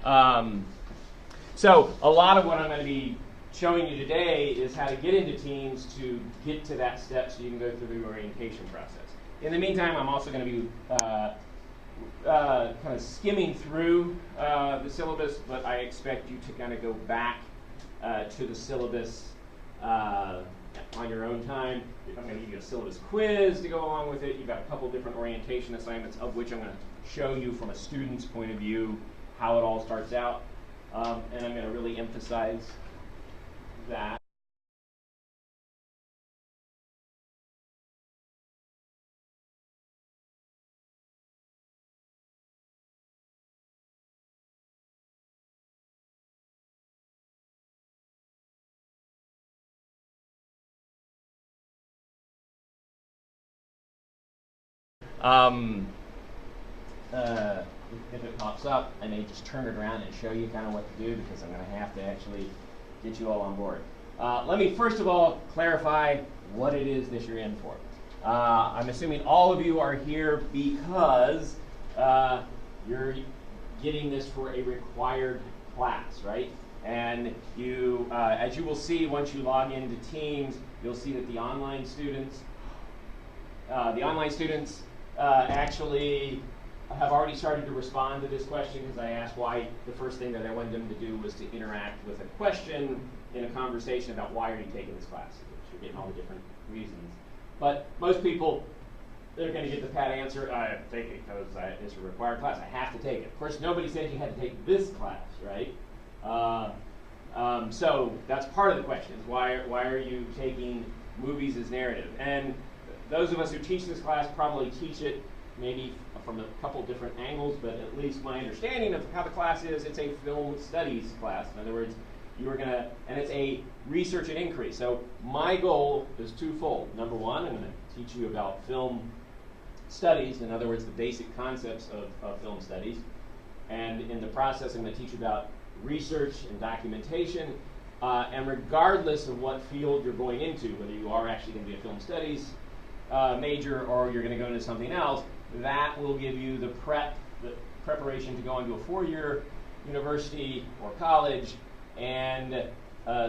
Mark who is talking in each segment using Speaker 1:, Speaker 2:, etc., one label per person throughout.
Speaker 1: So a lot of what I'm going to be showing you today is how to get into teams to get to that step so you can go through the orientation process. In the meantime, I'm also going to be kind of skimming through the syllabus, but I expect you to kind of go back to the syllabus on your own time. I'm going to give you a syllabus quiz to go along with it. You've got a couple different orientation assignments, of which I'm going to show you from a student's point of view how it all starts out. And I'm going to really emphasize that. If it pops up, I may just turn it around and show you kind of what to do because I'm going to have to actually get you all on board. Let me first of all clarify what it is that you're in for. I'm assuming all of you are here because you're getting this for a required class, right? And you, as you will see once you log into Teams, you'll see that the online students actually have already started to respond to this question because I asked why. The first thing that I wanted them to do was to interact with a question in a conversation about why are you taking this class. You're getting all the different reasons. But most people, they're going to get the pat answer, I take it because it's a required class. I have to take it. Of course, nobody said you had to take this class, right? So that's part of the question. Why are you taking movies as narrative? And those of us who teach this class probably teach it maybe from a couple different angles, but at least my understanding of how the class is, it's a film studies class. In other words, you are going to, and it's a research and increase. So my goal is twofold. Number one, I'm going to teach you about film studies, in other words, the basic concepts of film studies. And in the process, I'm going to teach you about research and documentation. And regardless of what field you're going into, whether you are actually going to be a film studies major or you're going to go into something else, that will give you the preparation to go into a four-year university or college and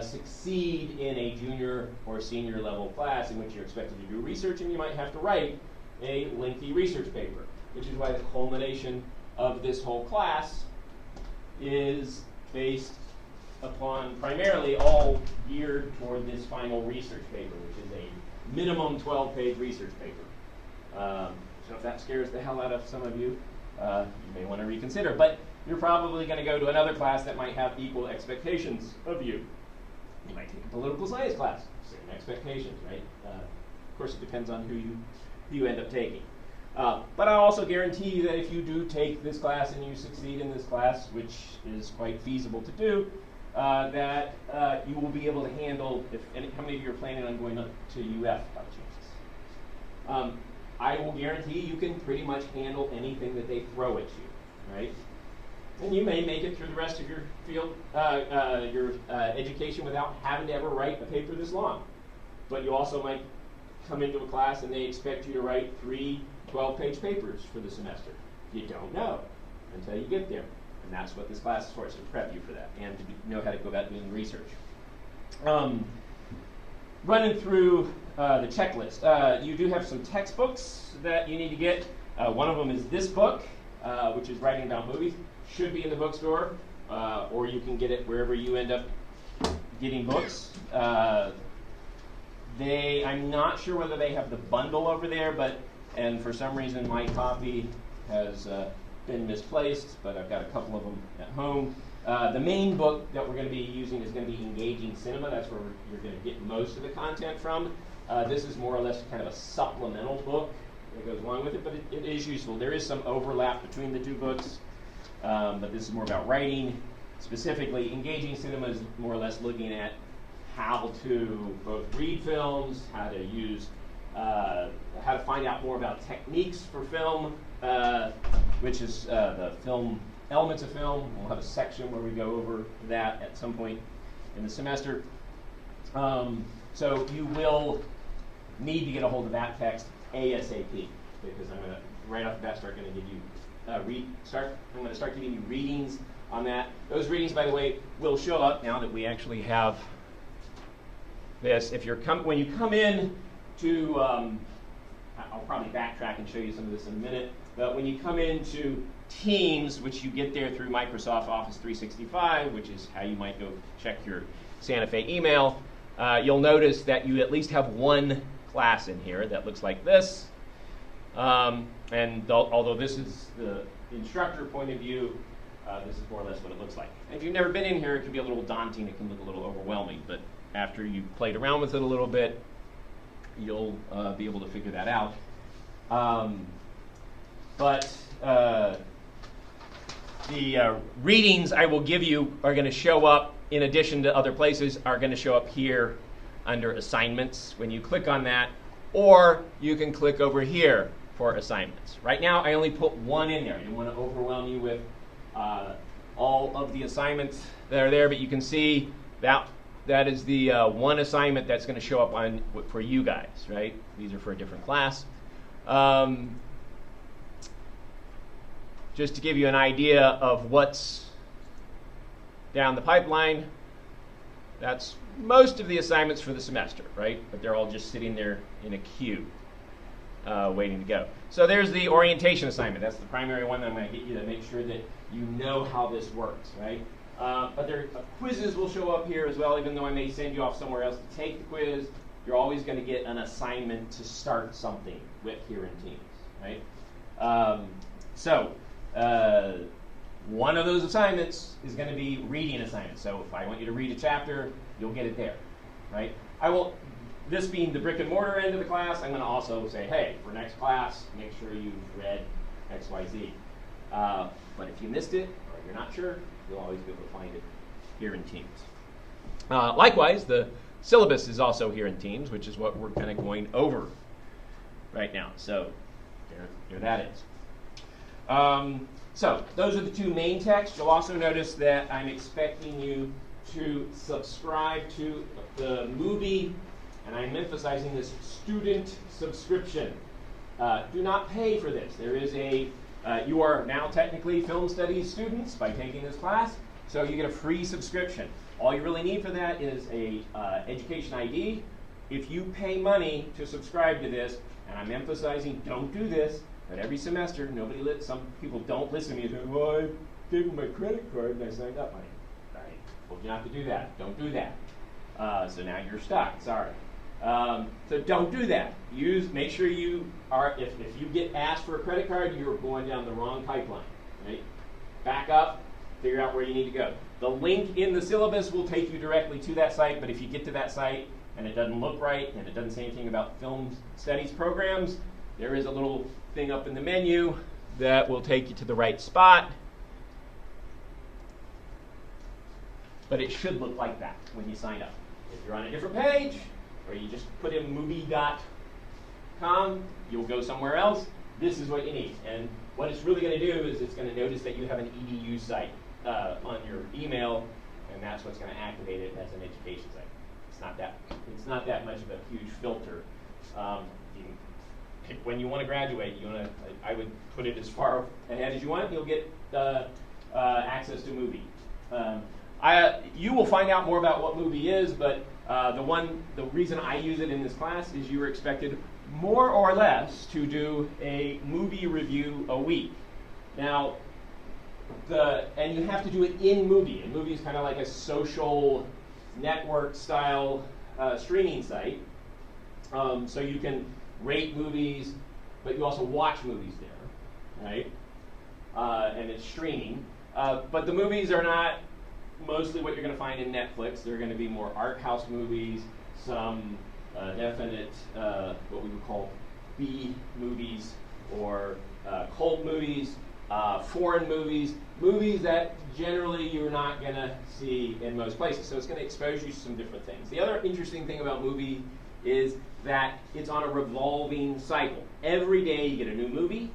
Speaker 1: succeed in a junior or senior level class in which you're expected to do research and you might have to write a lengthy research paper, which is why the culmination of this whole class is based upon primarily all geared toward this final research paper, which is a minimum 12-page research paper. So if that scares the hell out of some of you, you may want to reconsider. But you're probably going to go to another class that might have equal expectations of you. You might take a political science class, same expectations, right? Of course, it depends on who you end up taking. But I also guarantee you that if you do take this class and you succeed in this class, which is quite feasible to do, that you will be able to handle, how many of you are planning on going up to UF by chance? I will guarantee you can pretty much handle anything that they throw at you, right? And you may make it through the rest of your field, your education without having to ever write a paper this long. But you also might come into a class and they expect you to write 3 12-page papers for the semester. You don't know until you get there. And that's what this class is for, to prep you for that and to know how to go about doing research. Running through the checklist. You do have some textbooks that you need to get. One of them is this book, which is Writing About Movies. Should be in the bookstore, or you can get it wherever you end up getting books. I'm not sure whether they have the bundle over there, and for some reason my copy has been misplaced, but I've got a couple of them at home. The main book that we're going to be using is going to be Engaging Cinema. That's where you're going to get most of the content from. This is more or less kind of a supplemental book that goes along with it, but it is useful. There is some overlap between the two books, but this is more about writing. Specifically, Engaging Cinema is more or less looking at how to both read films, how to use, how to find out more about techniques for film, which is the film elements of film. We'll have a section where we go over that at some point in the semester. So you will need to get a hold of that text ASAP, because I'm going to, right off the bat, I'm going to start giving you readings on that. Those readings, by the way, will show up now that we actually have this. If you're when you come in to, I'll probably backtrack and show you some of this in a minute, but when you come into Teams, which you get there through Microsoft Office 365, which is how you might go check your Santa Fe email, you'll notice that you at least have one class in here that looks like this. And although this is the instructor point of view, this is more or less what it looks like. And if you've never been in here, it can be a little daunting, it can look a little overwhelming, but after you've played around with it a little bit, you'll be able to figure that out. The readings I will give you are going to show up, in addition to other places, are going to show up here under assignments when you click on that, or you can click over here for assignments. Right now I only put one in there. I didn't want to overwhelm you with all of the assignments that are there, but you can see that is the one assignment that's going to show up on for you guys, right? These are for a different class. Just to give you an idea of what's down the pipeline, that's most of the assignments for the semester, right? But they're all just sitting there in a queue, waiting to go. So there's the orientation assignment. That's the primary one that I'm going to get you to make sure that you know how this works, right? But quizzes will show up here as well, even though I may send you off somewhere else to take the quiz. You're always going to get an assignment to start something with here in Teams, right? One of those assignments is going to be reading assignments. So if I want you to read a chapter, you'll get it there, right? This being the brick and mortar end of the class, I'm going to also say, hey, for next class, make sure you've read X, Y, Z. But if you missed it, or you're not sure, you'll always be able to find it here in Teams. Likewise, the syllabus is also here in Teams, which is what we're kind of going over right now. So there that is. So those are the two main texts. You'll also notice that I'm expecting you to subscribe to the movie, and I'm emphasizing this student subscription. Do not pay for this. There is you are now technically film studies students by taking this class, so you get a free subscription. All you really need for that is a education ID. If you pay money to subscribe to this, and I'm emphasizing don't do this, but every semester, some people don't listen to me and say, well, I gave them my credit card and I signed up. I told you not to do that. Don't do that. So now you're stuck. Sorry. So don't do that. Make sure you are, if you get asked for a credit card, you're going down the wrong pipeline. Right? Back up, figure out where you need to go. The link in the syllabus will take you directly to that site, but if you get to that site and it doesn't look right and it doesn't say anything about film studies programs, there is a little thing up in the menu that will take you to the right spot. But it should look like that when you sign up. If you're on a different page, or you just put in movie.com, you'll go somewhere else. This is what you need. And what it's really going to do is it's going to notice that you have an EDU site on your email, and that's what's going to activate it as an education site. It's not that much of a huge filter. When you want to graduate, I would put it as far ahead as you want. You'll get access to movie. You will find out more about what movie is, but the reason I use it in this class is you were expected more or less to do a movie review a week. Now, and you have to do it in movie. And movie is kind of like a social network style streaming site. So you can rate movies, but you also watch movies there, right? And it's streaming. But the movies are not mostly what you're going to find in Netflix. They're going to be more art house movies, some definite what we would call B movies, or cult movies, foreign movies, movies that generally you're not going to see in most places. So it's going to expose you to some different things. The other interesting thing about movie is that it's on a revolving cycle. Every day you get a new movie,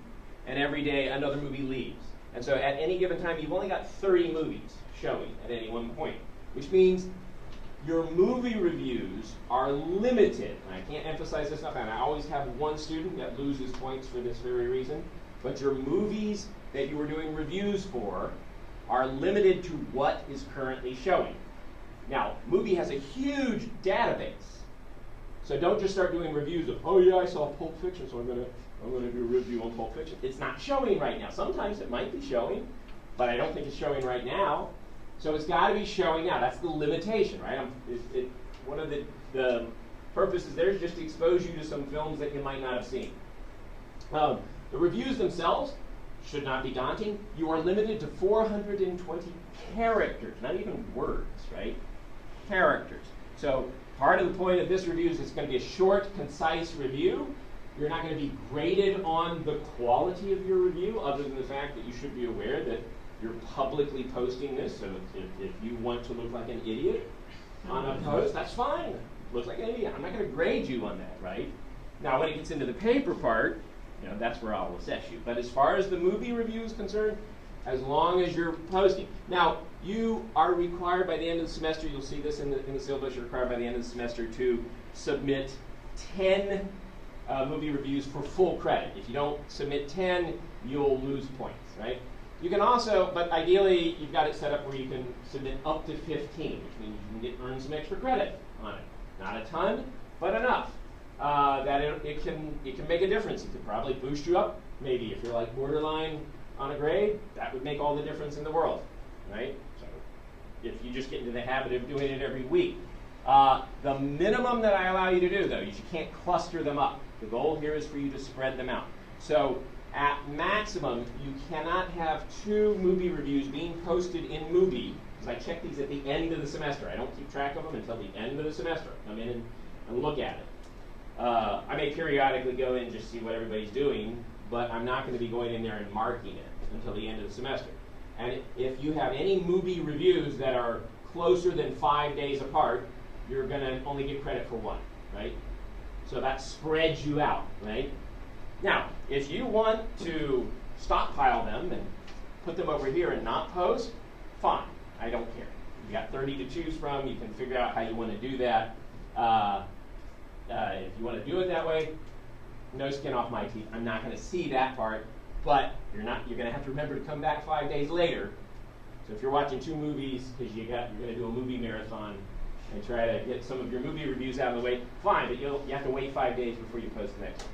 Speaker 1: and every day another movie leaves. And so at any given time, you've only got 30 movies showing at any one point, which means your movie reviews are limited. And I can't emphasize this enough, and I always have one student that loses points for this very reason. But your movies that you were doing reviews for are limited to what is currently showing. Now, Mubi has a huge database. So don't just start doing reviews of, oh yeah, I saw Pulp Fiction, so I'm gonna do a review on Pulp Fiction. It's not showing right now. Sometimes it might be showing, but I don't think it's showing right now. So it's got to be showing now. That's the limitation, right? One of the purposes there is just to expose you to some films that you might not have seen. The reviews themselves should not be daunting. You are limited to 420 characters, not even words, right? Characters. So part of the point of this review is it's going to be a short, concise review. You're not going to be graded on the quality of your review, other than the fact that you should be aware that you're publicly posting this. So if you want to look like an idiot on a post, that's fine. Look like an idiot. I'm not going to grade you on that, right? Now, when it gets into the paper part, that's where I'll assess you. But as far as the movie review is concerned, as long as you're posting. Now, you are required by the end of the semester, you'll see this in the syllabus, you're required by the end of the semester to submit 10 movie reviews for full credit. If you don't submit 10, you'll lose points, right? You can also, but ideally, you've got it set up where you can submit up to 15, which means you can earn some extra credit on it. Not a ton, but enough. That it can make a difference. It could probably boost you up, maybe. If you're like borderline on a grade, that would make all the difference in the world, right? So if you just get into the habit of doing it every week. The minimum that I allow you to do, though, is you can't cluster them up. The goal here is for you to spread them out. So at maximum, you cannot have 2 movie reviews being posted in Mubi, because I check these at the end of the semester. I don't keep track of them until the end of the semester. I come in and look at it. I may periodically go in and just see what everybody's doing, but I'm not going to be going in there and marking it until the end of the semester. And if you have any movie reviews that are closer than 5 days apart, you're going to only get credit for 1, right? So that spreads you out, right? Now, if you want to stockpile them and put them over here and not post, fine. I don't care. You got 30 to choose from. You can figure out how you want to do that. If you want to do it that way, no skin off my teeth. I'm not going to see that part, but you're going to have to remember to come back 5 days later. So if you're watching 2 movies because you're going to do a movie marathon and try to get some of your movie reviews out of the way, fine, but you have to wait 5 days before you post the next one.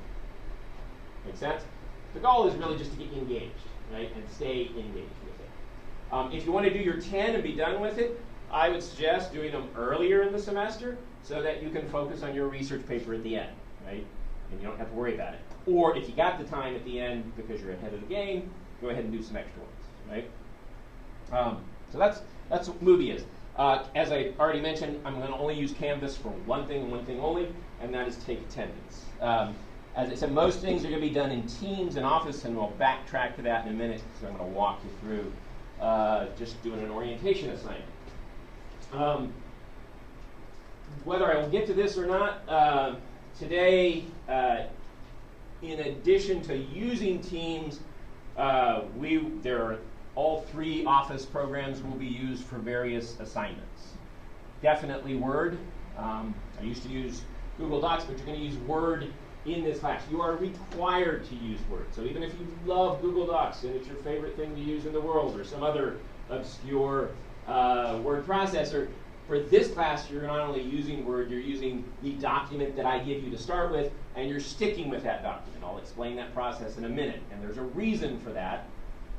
Speaker 1: Make sense? The goal is really just to get you engaged, right, and stay engaged with it. If you want to do your 10 and be done with it, I would suggest doing them earlier in the semester so that you can focus on your research paper at the end, right? And you don't have to worry about it. Or if you got the time at the end because you're ahead of the game, go ahead and do some extra ones, right? So that's what Mubi is. As I already mentioned, I'm going to only use Canvas for one thing and one thing only, and that is take attendance. As I said, most things are going to be done in Teams and Office, and we'll backtrack to that in a minute, because I'm going to walk you through just doing an orientation assignment. Whether I will get to this or not, today, in addition to using Teams, there are all 3 Office programs will be used for various assignments. Definitely Word. I used to use Google Docs, but you're going to use Word in this class. You are required to use Word. So even if you love Google Docs and it's your favorite thing to use in the world, or some other obscure word processor, for this class you're not only using Word, you're using the document that I give you to start with, and you're sticking with that document. I'll explain that process in a minute, and there's a reason for that,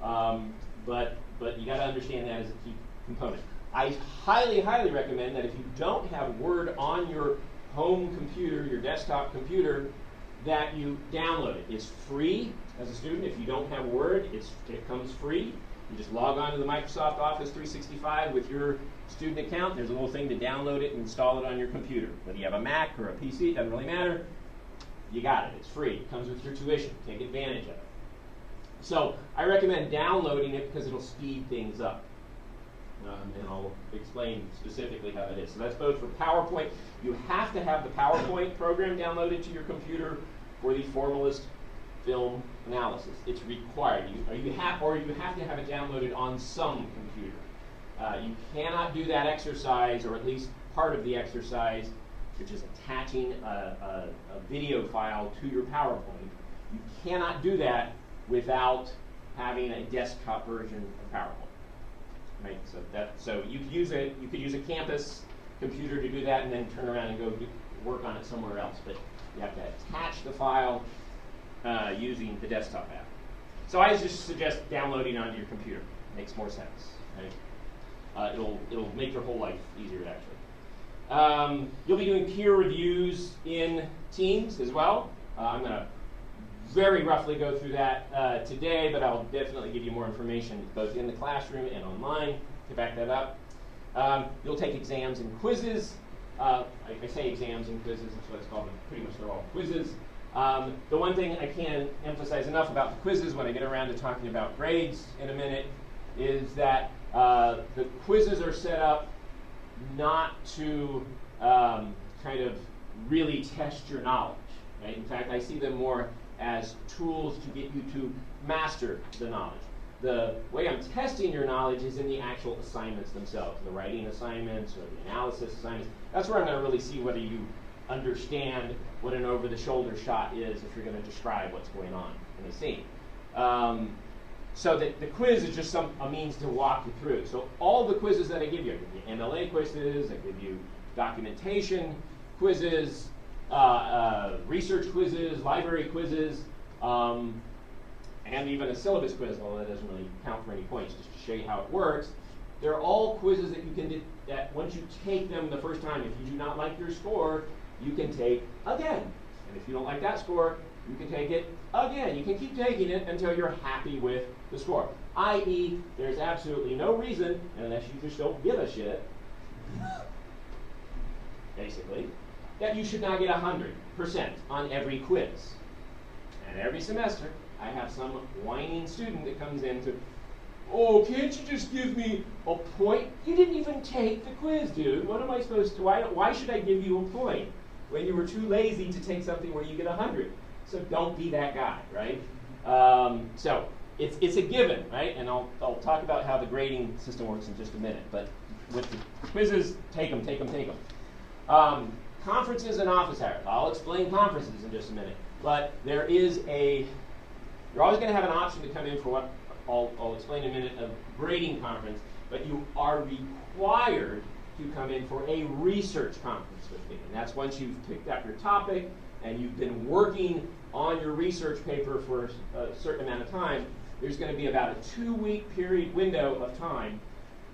Speaker 1: but you got to understand that as a key component. I highly, highly recommend that if you don't have Word on your home computer, your desktop computer, that you download it. It's free as a student. If you don't have Word, it comes free. You just log on to the Microsoft Office 365 with your student account. There's a little thing to download it and install it on your computer. Whether you have a Mac or a PC, doesn't really matter. You got it. It's free. It comes with your tuition. Take advantage of it. So I recommend downloading it because it'll speed things up. And I'll explain specifically how that is. So that's both for PowerPoint. You have to have the PowerPoint program downloaded to your computer for the formalist film analysis. It's required. You have to have it downloaded on some computer. You cannot do that exercise, or at least part of the exercise, which is attaching a video file to your PowerPoint. You cannot do that without having a desktop version of PowerPoint. So you could use a campus computer to do that, and then turn around and go work on it somewhere else. But you have to attach the file using the desktop app. So I just suggest downloading onto your computer. Makes more sense. Right? It'll make your whole life easier, actually. You'll be doing peer reviews in Teams as well. I'm going to very roughly go through that today, but I'll definitely give you more information both in the classroom and online to back that up. You'll take exams and quizzes. I say exams and quizzes, that's what it's called, but pretty much they're all quizzes. The one thing I can't emphasize enough about the quizzes when I get around to talking about grades in a minute is that the quizzes are set up not to kind of really test your knowledge. Right? In fact, I see them more as tools to get you to master the knowledge. The way I'm testing your knowledge is in the actual assignments themselves, the writing assignments or the analysis assignments. That's where I'm going to really see whether you understand what an over-the-shoulder shot is if you're going to describe what's going on in the scene. So the quiz is just a means to walk you through. So all the quizzes that I give you MLA quizzes, I give you documentation quizzes, research quizzes, library quizzes, and even a syllabus quiz, although that doesn't really count for any points, just to show you how it works. They're all quizzes that you can do, that once you take them the first time, if you do not like your score, you can take again. And if you don't like that score, you can take it again. You can keep taking it until you're happy with the score. I.e., there's absolutely no reason, unless you just don't give a shit, basically, that you should not get 100% on every quiz. And every semester, I have some whining student that comes in to, oh, can't you just give me a point? You didn't even take the quiz, dude. What am I supposed to, why should I give you a point when you were too lazy to take something where you get 100? So don't be that guy, right? So it's a given, right? And I'll talk about how the grading system works in just a minute. But with the quizzes, take them, take them, take them. Conferences and office hours. I'll explain conferences in just a minute. But there is you're always going to have an option to come in for what I'll explain in a minute, a grading conference, but you are required to come in for a research conference with me. And that's once you've picked up your topic and you've been working on your research paper for a certain amount of time. There's going to be about a 2-week period window of time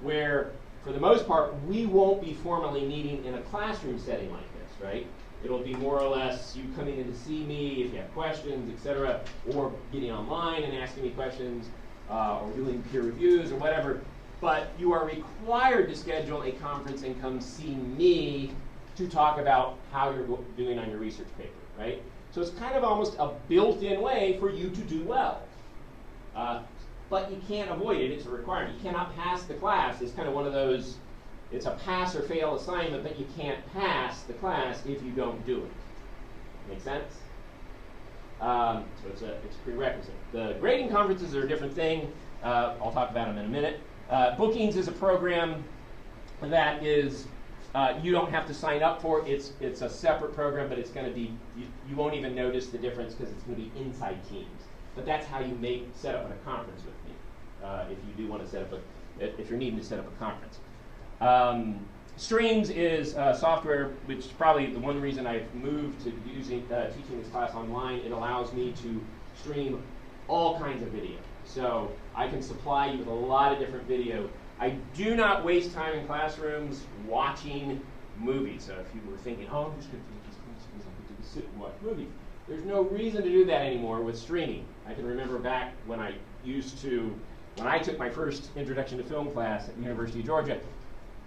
Speaker 1: where, for the most part, we won't be formally meeting in a classroom setting like this, right? It'll be more or less you coming in to see me if you have questions, etc., or getting online and asking me questions, or doing peer reviews or whatever. But you are required to schedule a conference and come see me to talk about how you're doing on your research paper, right? So it's kind of almost a built-in way for you to do well. But you can't avoid it. It's a requirement. You cannot pass the class. It's kind of one of those, it's a pass or fail assignment, but you can't pass the class if you don't do it. Make sense? So it's a prerequisite. The grading conferences are a different thing. I'll talk about them in a minute. Bookings is a program that is, you don't have to sign up for. It's a separate program, but it's going to be, you won't even notice the difference because it's going to be inside Teams. But that's how you set up a conference with me, if you do want to set up if you're needing to set up a conference. Streams is software, which is probably the one reason I've moved to teaching this class online. It allows me to stream all kinds of video. So I can supply you with a lot of different video. I do not waste time in classrooms watching movies. So if you were thinking, oh, I'm just going to take these classes because I get to sit and watch movies. There's no reason to do that anymore with streaming. I can remember back when I took my first introduction to film class at the University of Georgia,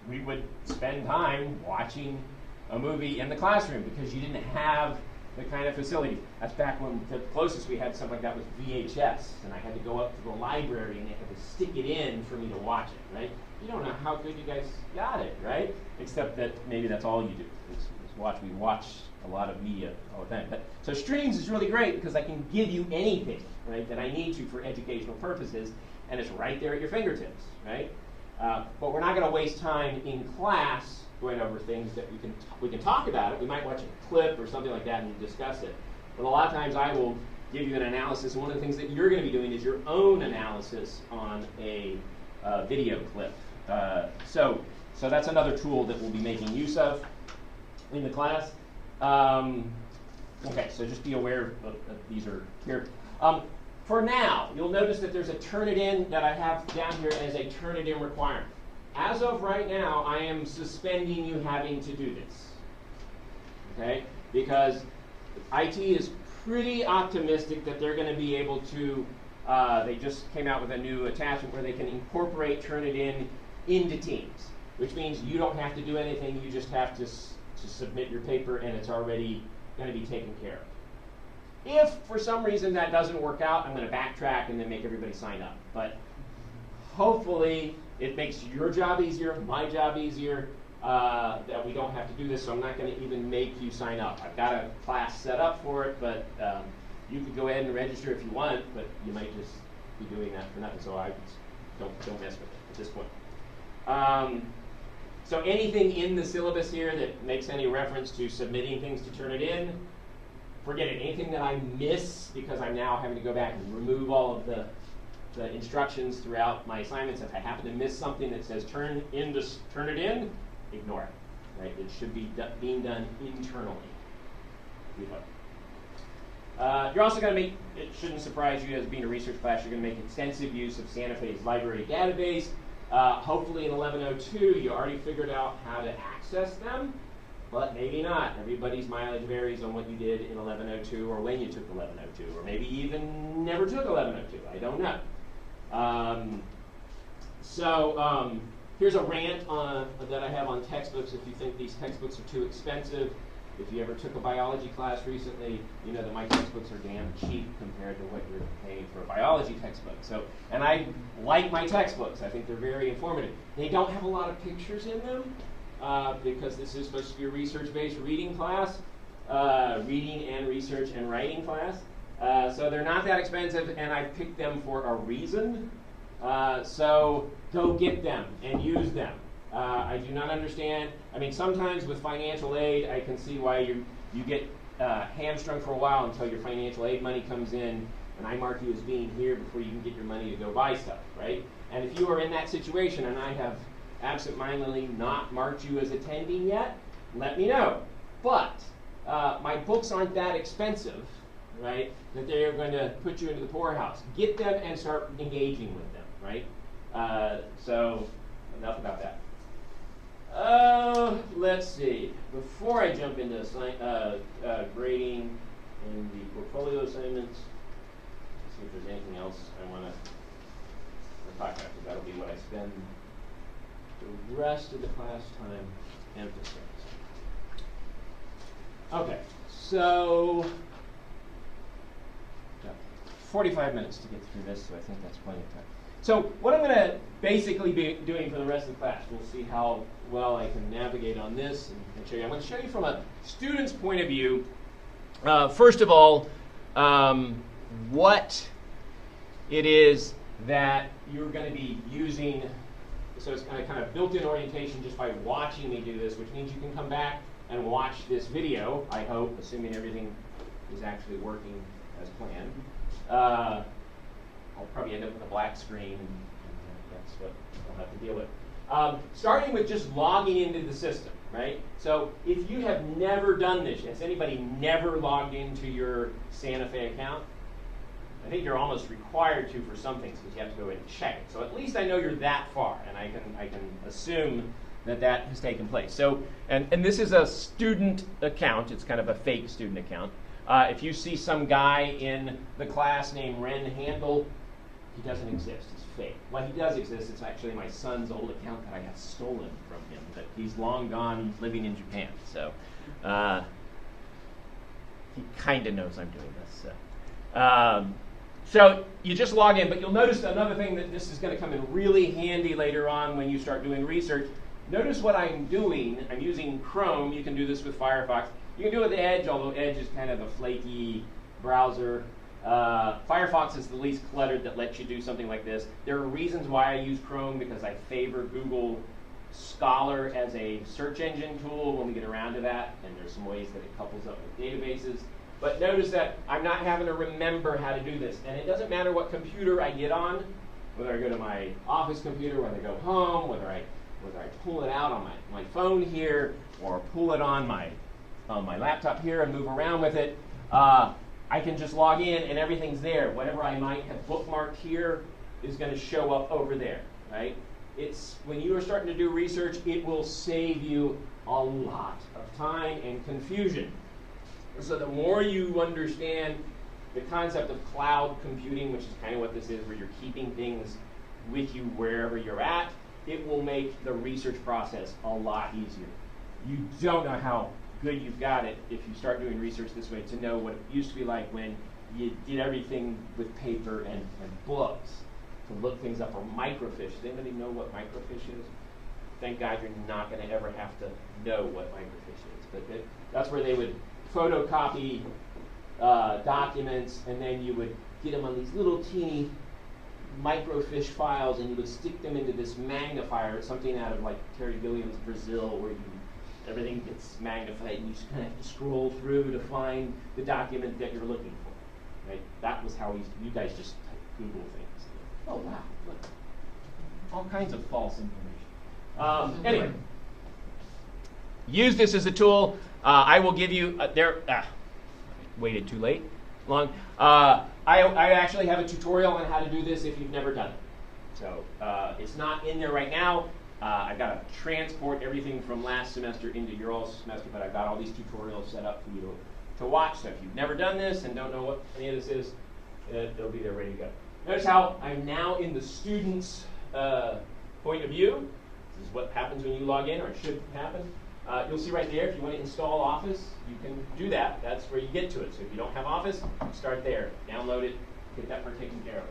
Speaker 1: we would spend time watching a movie in the classroom because you didn't have the kind of facility. That's back when the closest we had something like that was VHS, and I had to go up to the library and they had to stick it in for me to watch it, right? You don't know how good you guys got it, right? Except that maybe that's all you do. We watch a lot of media all the time. So streams is really great because I can give you anything, right, that I need to for educational purposes, and it's right there at your fingertips, right? But we're not going to waste time in class going over things that we can talk about it. We might watch a clip or something like that and discuss it. But a lot of times I will give you an analysis, and one of the things that you're going to be doing is your own analysis on a video clip So that's another tool that we'll be making use of in the class. Okay, so just be aware of these are here. For now, you'll notice that there's a Turnitin that I have down here as a Turnitin requirement. As of right now, I am suspending you having to do this, okay? Because IT is pretty optimistic that they're going to be able to, they just came out with a new attachment where they can incorporate Turnitin into Teams, which means you don't have to do anything, you just have to submit your paper and it's already going to be taken care of. If for some reason that doesn't work out, I'm going to backtrack and then make everybody sign up. But hopefully it makes your job easier, my job easier, that we don't have to do this, so I'm not going to even make you sign up. I've got a class set up for it, but you can go ahead and register if you want, but you might just be doing that for nothing, so I don't mess with it at this point. So anything in the syllabus here that makes any reference to submitting things to Turnitin, forget it. Anything that I miss, because I'm now having to go back and remove all of the instructions throughout my assignments, if I happen to miss something that says turn it in, ignore it. Right? It should be being done internally. You're also going to make, it shouldn't surprise you as being a research class, you're going to make extensive use of Santa Fe's library database. Hopefully in 1102 you already figured out how to access them, but maybe not. Everybody's mileage varies on what you did in 1102 or when you took 1102, or maybe even never took 1102. I don't know. Here's a rant that I have on textbooks. If you think these textbooks are too expensive, if you ever took a biology class recently, you know that my textbooks are damn cheap compared to what you're paying for a biology textbook. And I like my textbooks. I think they're very informative. They don't have a lot of pictures in them because this is supposed to be a research-based reading class, reading and research and writing class. So they're not that expensive, and I picked them for a reason. So go get them and use them. I do not understand. I mean, sometimes with financial aid, I can see why you get hamstrung for a while until your financial aid money comes in, and I mark you as being here before you can get your money to go buy stuff, right? And if you are in that situation and I have absentmindedly not marked you as attending yet, let me know. But my books aren't that expensive, right, that they are going to put you into the poorhouse. Get them and start engaging with them, right? So enough about that. Let's see. Before I jump into grading and the portfolio assignments, let's see if there's anything else I want to talk about, because that'll be what I spend the rest of the class time emphasizing. Okay, so 45 minutes to get through this, so I think that's plenty of time. So what I'm going to basically be doing for the rest of the class, we'll see how well I can navigate on this and show you. I'm going to show you from a student's point of view, first of all, what it is that you're going to be using. So it's kind of built-in orientation just by watching me do this, which means you can come back and watch this video, I hope, assuming everything is actually working as planned. I'll probably end up with a black screen, and that's what I'll have to deal with. Starting with just logging into the system, right? So if you have never done this, has anybody never logged into your Santa Fe account? I think you're almost required to for some things because you have to go in and check it. So at least I know you're that far, and I can assume that that has taken place. So, and this is a student account. It's kind of a fake student account. If you see some guy in the class named Ren Handel, he doesn't exist. He's fake. Well, he does exist. It's actually my son's old account that I got stolen from him, but he's long gone living in Japan. So he kind of knows I'm doing this. So you just log in, but you'll notice another thing that this is going to come in really handy later on when you start doing research. Notice what I'm doing. I'm using Chrome. You can do this with Firefox. You can do it with Edge, although Edge is kind of a flaky browser. Firefox is the least cluttered that lets you do something like this. There are reasons why I use Chrome, because I favor Google Scholar as a search engine tool when we get around to that, and there's some ways that it couples up with databases. But notice that I'm not having to remember how to do this, and it doesn't matter what computer I get on. whether I go to my office computer, whether I go home, whether I pull it out on my phone here, or pull it on my laptop here and move around with it, I can just log in and everything's there. Whatever I might have bookmarked here is going to show up over there, right? It's when you are starting to do research, it will save you a lot of time and confusion. So the more you understand the concept of cloud computing, which is kind of what this is, where you're keeping things with you wherever you're at, it will make the research process a lot easier. You don't know how good you've got it if you start doing research this way to know what it used to be like when you did everything with paper and books to look things up, or microfiche. Does anybody know what microfiche is? Thank God you're not going to ever have to know what microfiche is. But that's where they would photocopy documents, and then you would get them on these little teeny microfiche files, and you would stick them into this magnifier, something out of like Terry Gilliam's Brazil, where everything gets magnified, and you just kind of have to scroll through to find the document that you're looking for. Right? That was how you guys just Google things. Oh wow! Look, all kinds of false information. Anyway, use this as a tool. I will give you waited too late. Long. I actually have a tutorial on how to do this if you've never done it. So it's not in there right now. I've got to transport everything from last semester into your all semester, but I've got all these tutorials set up for you to watch. So if you've never done this and don't know what any of this is, they'll be there ready to go. Notice how I'm now in the student's point of view. This is what happens when you log in, or it should happen. You'll see right there, if you want to install Office, you can do that. That's where you get to it. So if you don't have Office, start there. Download it, get that part taken care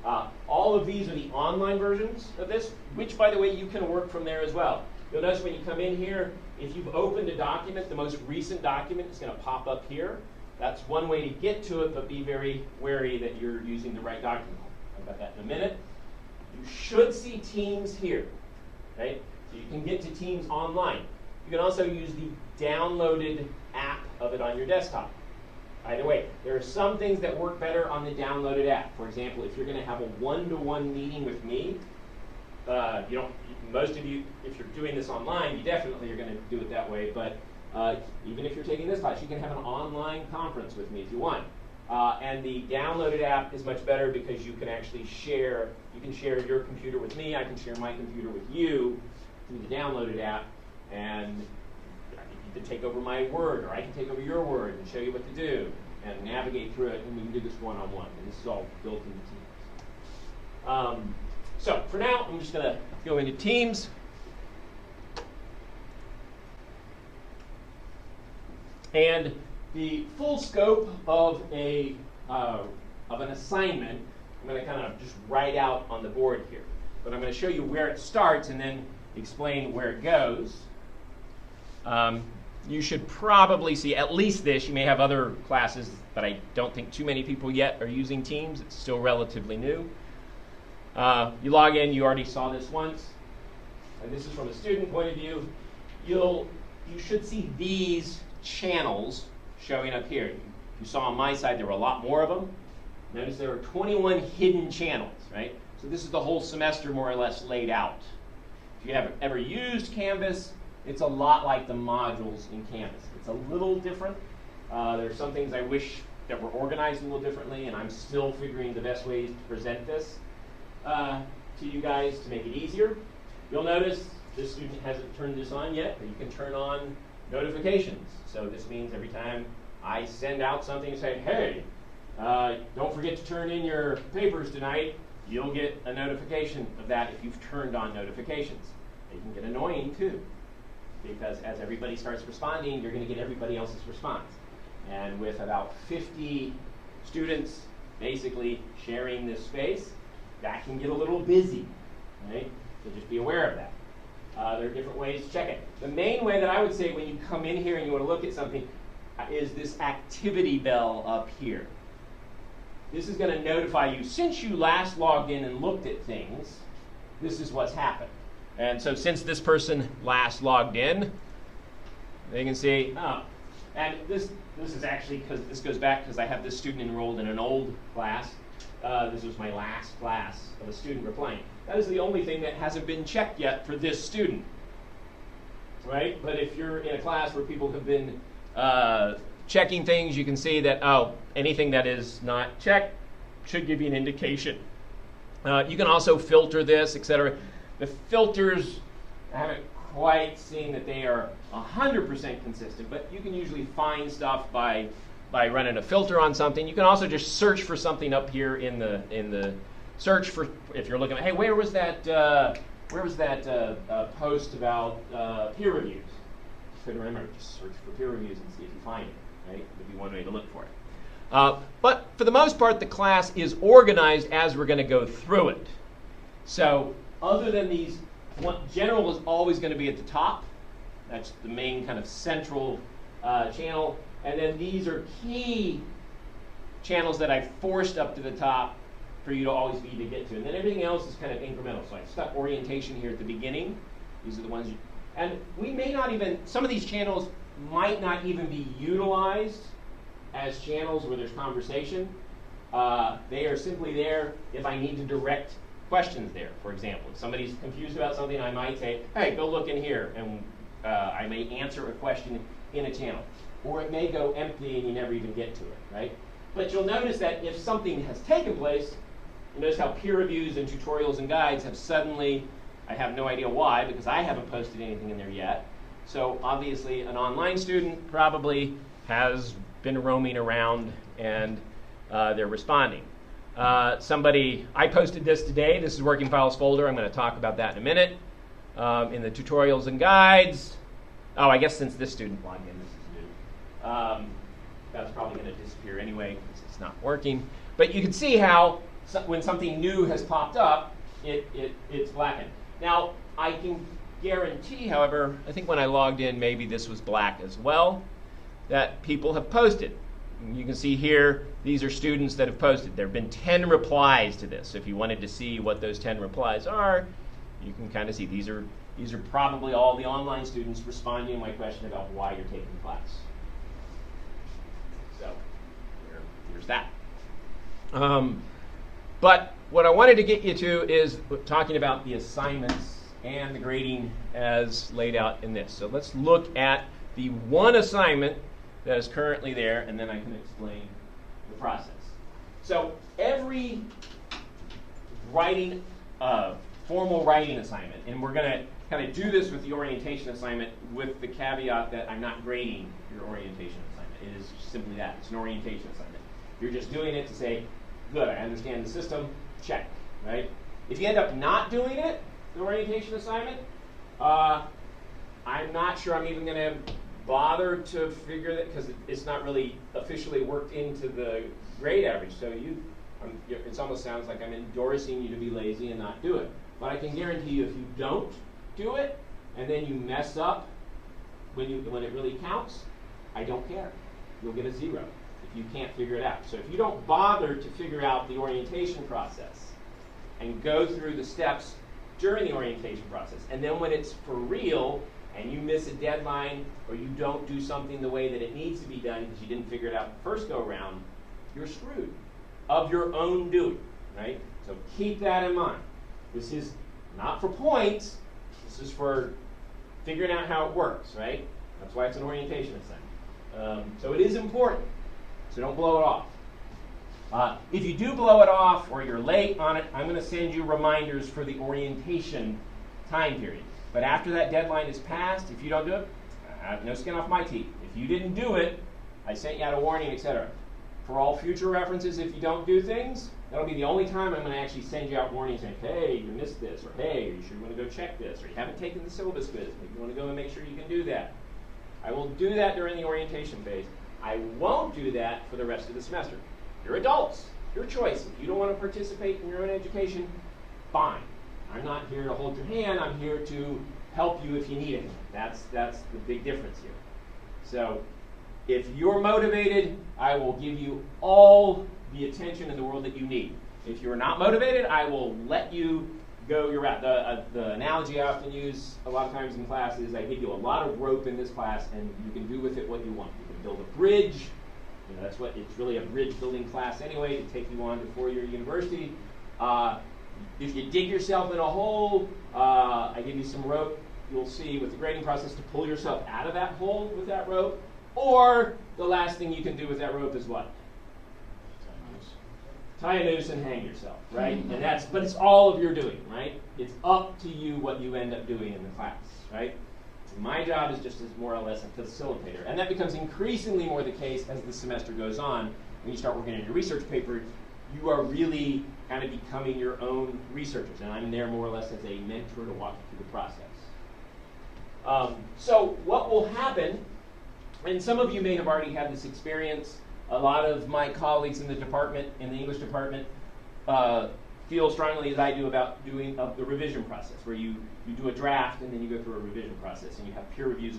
Speaker 1: of. All of these are the online versions of this, which, by the way, you can work from there as well. You'll notice when you come in here, if you've opened a document, the most recent document is going to pop up here. That's one way to get to it, but be very wary that you're using the right document. I'll about that in a minute. You should see Teams here, right? So you can get to Teams online. You can also use the downloaded app of it on your desktop. Either way, there are some things that work better on the downloaded app. For example, if you're going to have a one-to-one meeting with me, most of you, if you're doing this online, you definitely are going to do it that way. But even if you're taking this class, you can have an online conference with me if you want. And the downloaded app is much better because you can actually share. You can share your computer with me. I can share my computer with you through the downloaded app. And you can take over my Word, or I can take over your Word and show you what to do and navigate through it, and we can do this one-on-one. And this is all built into Teams. So for now, I'm just going to go into Teams. And the full scope of an assignment, I'm going to kind of just write out on the board here. But I'm going to show you where it starts and then explain where it goes. You should probably see at least this. You may have other classes, but I don't think too many people yet are using Teams. It's still relatively new. You log in. You already saw this once. And this is from a student point of view. You should see these channels showing up here. You saw on my side there were a lot more of them. Notice there were 21 hidden channels, right? So this is the whole semester more or less laid out. If you haven't ever used Canvas, it's a lot like the modules in Canvas. It's a little different. There's some things I wish that were organized a little differently, and I'm still figuring the best ways to present this to you guys to make it easier. You'll notice this student hasn't turned this on yet, but you can turn on notifications. So this means every time I send out something and say, hey, don't forget to turn in your papers tonight, you'll get a notification of that if you've turned on notifications. They can get annoying too, because as everybody starts responding, you're going to get everybody else's response. And with about 50 students basically sharing this space, that can get a little busy, right? So just be aware of that. There are different ways to check it. The main way that I would say when you come in here and you want to look at something is this activity bell up here. This is going to notify you, since you last logged in and looked at things, this is what's happened. And so since this person last logged in, they can see, and this is actually, because this goes back because I have this student enrolled in an old class. This was my last class of a student replying. That is the only thing that hasn't been checked yet for this student, right? But if you're in a class where people have been checking things, you can see that, oh, anything that is not checked should give you an indication. You can also filter this, etc. The filters, I haven't quite seen that they are 100% consistent, but you can usually find stuff by running a filter on something. You can also just search for something up here in the search for, if you're looking at, hey, where was that post about peer reviews? Couldn't remember. Just search for peer reviews and see if you find it. Right? Would be one way to look for it. But for the most part, the class is organized as we're going to go through it. So other than these, general is always going to be at the top. That's the main kind of central channel. And then these are key channels that I've forced up to the top for you to always be to get to. And then everything else is kind of incremental. So I've stuck orientation here at the beginning. These are the ones and we may not even, some of these channels might not even be utilized as channels where there's conversation. They are simply there if I need to direct questions there. For example, if somebody's confused about something, I might say, hey, go look in here, and I may answer a question in a channel. Or it may go empty and you never even get to it, right? But you'll notice that if something has taken place, you notice how peer reviews and tutorials and guides have suddenly, I have no idea why, because I haven't posted anything in there yet. So obviously an online student probably has been roaming around and they're responding. I posted this today. This is working files folder. I'm going to talk about that in a minute. In the tutorials and guides. Oh, I guess since this student logged in, this is new. That's probably going to disappear anyway because it's not working. But you can see how when something new has popped up, it's blackened. Now, I can guarantee, however, I think when I logged in, maybe this was black as well, that people have posted. And you can see here, these are students that have posted. There have been 10 replies to this. So if you wanted to see what those 10 replies are, you can kind of see these are probably all the online students responding to my question about why you're taking the class. So here's that. But what I wanted to get you to is talking about the assignments and the grading as laid out in this. So let's look at the one assignment that is currently there, and then I can explain the process. So every formal writing assignment, and we're going to kind of do this with the orientation assignment with the caveat that I'm not grading your orientation assignment. It is simply that. It's an orientation assignment. You're just doing it to say, good, I understand the system, check, right? If you end up not doing it, the orientation assignment, I'm not sure I'm even going to bother to figure that because it's not really officially worked into the grade average. So it almost sounds like I'm endorsing you to be lazy and not do it. But I can guarantee you if you don't do it and then you mess up when it really counts, I don't care. You'll get a 0 if you can't figure it out. So if you don't bother to figure out the orientation process and go through the steps during the orientation process, and then when it's for real and you miss a deadline or you don't do something the way that it needs to be done because you didn't figure it out the first go around, you're screwed of your own doing, right? So keep that in mind. This is not for points, this is for figuring out how it works, right? That's why it's an orientation assignment. So it is important, so don't blow it off. If you do blow it off or you're late on it, I'm going to send you reminders for the orientation time period. But after that deadline is passed, if you don't do it, no skin off my teeth. If you didn't do it, I sent you out a warning, etc. For all future references, if you don't do things, that'll be the only time I'm going to actually send you out warnings saying, hey, you missed this, or hey, you should want to go check this, or you haven't taken the syllabus quiz, maybe you want to go and make sure you can do that. I will do that during the orientation phase. I won't do that for the rest of the semester. You're adults. Your choice. If you don't want to participate in your own education, fine. I'm not here to hold your hand. I'm here to help you if you need it. That's the big difference here. So if you're motivated, I will give you all the attention in the world that you need. If you're not motivated, I will let you go your route. The analogy I often use a lot of times in class is I give you a lot of rope in this class, and you can do with it what you want. You can build a bridge, You know, that's what it's really a bridge building class anyway to take you on to four-year university. If you dig yourself in a hole, I give you some rope. You'll see with the grading process to pull yourself out of that hole with that rope. Or the last thing you can do with that rope is what? Tie a noose and hang yourself, right? And but it's all of your doing, right? It's up to you what you end up doing in the class, right? My job is just as more or less a facilitator. And that becomes increasingly more the case as the semester goes on. When you start working on your research paper, you are really kind of becoming your own researchers. And I'm there more or less as a mentor to walk you through the process. So what will happen, and some of you may have already had this experience, a lot of my colleagues in the department, in the English department, feel strongly as I do about doing the revision process, where you do a draft and then you go through a revision process and you have peer reviews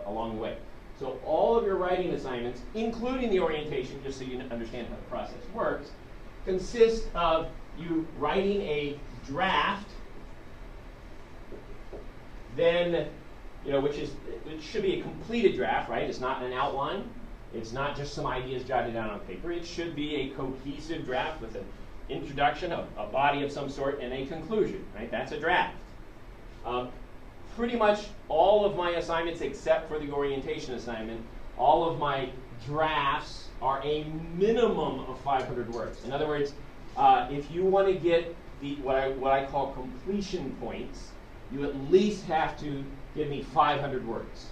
Speaker 1: along the way. So all of your writing assignments, including the orientation, just so you understand how the process works, consist of you writing a draft, then, it should be a completed draft, right? It's not an outline. It's not just some ideas jotted down on paper. It should be a cohesive draft with an introduction, a body of some sort, and a conclusion, right? That's a draft. Pretty much all of my assignments, except for the orientation assignment, all of my drafts are a minimum of 500 words. In other words, if you want to get what I call completion points, you at least have to give me 500 words,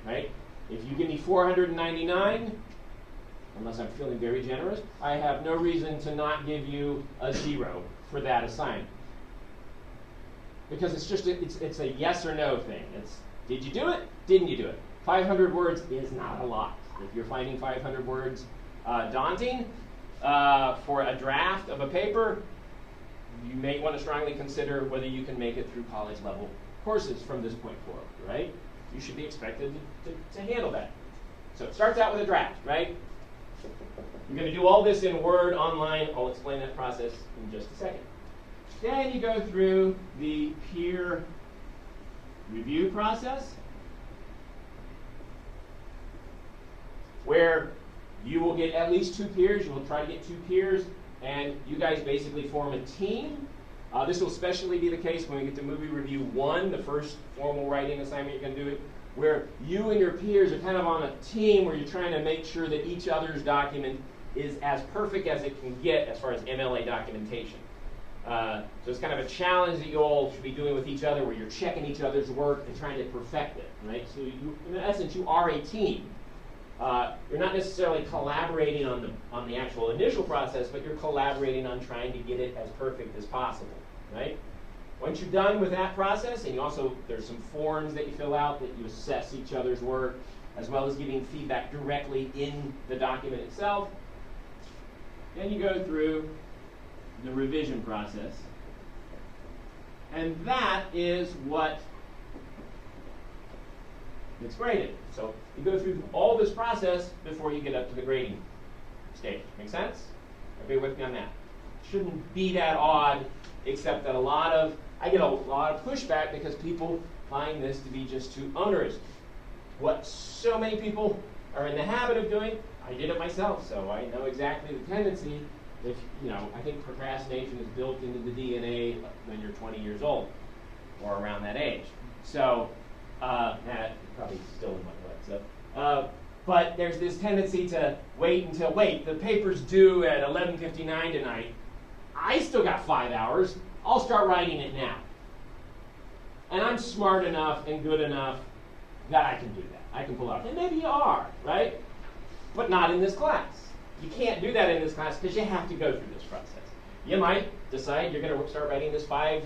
Speaker 1: right? If you give me 499, unless I'm feeling very generous, I have no reason to not give you a 0 for that assignment. Because it's just it's a yes or no thing. It's did you do it? Didn't you do it? 500 words is not a lot. If you're finding 500 words daunting for a draft of a paper, you may want to strongly consider whether you can make it through college level courses from this point forward, right? You should be expected to handle that. So it starts out with a draft, right? You're going to do all this in Word, online. I'll explain that process in just a second. Then you go through the peer review process, where you will get at least 2 peers. You will try to get 2 peers, and you guys basically form a team. This will especially be the case when we get to movie review 1, the first formal writing assignment you're going to do it, where you and your peers are kind of on a team where you're trying to make sure that each other's document is as perfect as it can get as far as MLA documentation. So it's kind of a challenge that you all should be doing with each other, where you're checking each other's work and trying to perfect it, right? So in essence, you are a team. You're not necessarily collaborating on the actual initial process, but you're collaborating on trying to get it as perfect as possible, right? Once you're done with that process, and there's some forms that you fill out that you assess each other's work, as well as giving feedback directly in the document itself. Then you go through the revision process. And that is what gets graded. So you go through all this process before you get up to the grading stage. Make sense? Everybody with me on that? Shouldn't be that odd, except that I get a lot of pushback because people find this to be just too onerous. What so many people are in the habit of doing, I did it myself, so I know exactly the tendency. I think procrastination is built into the DNA when you're 20 years old, or around that age. So, probably still in my blood. But there's this tendency to wait, the paper's due at 11:59 tonight. I still got 5 hours. I'll start writing it now. And I'm smart enough and good enough that I can do that. I can pull out. And maybe you are, right? But not in this class. You can't do that in this class because you have to go through this process. You might decide you're going to start writing this 5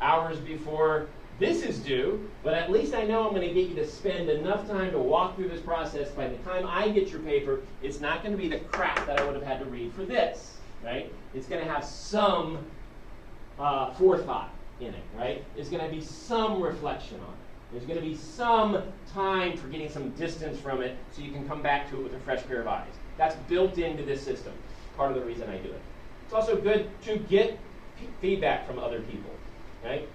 Speaker 1: hours before this is due, but at least I know I'm going to get you to spend enough time to walk through this process. By the time I get your paper, it's not going to be the crap that I would have had to read for this, right? It's going to have some forethought in it, right? There's going to be some reflection on it. There's going to be some time for getting some distance from it so you can come back to it with a fresh pair of eyes. That's built into this system. Part of the reason I do it. It's also good to get feedback from other people, right?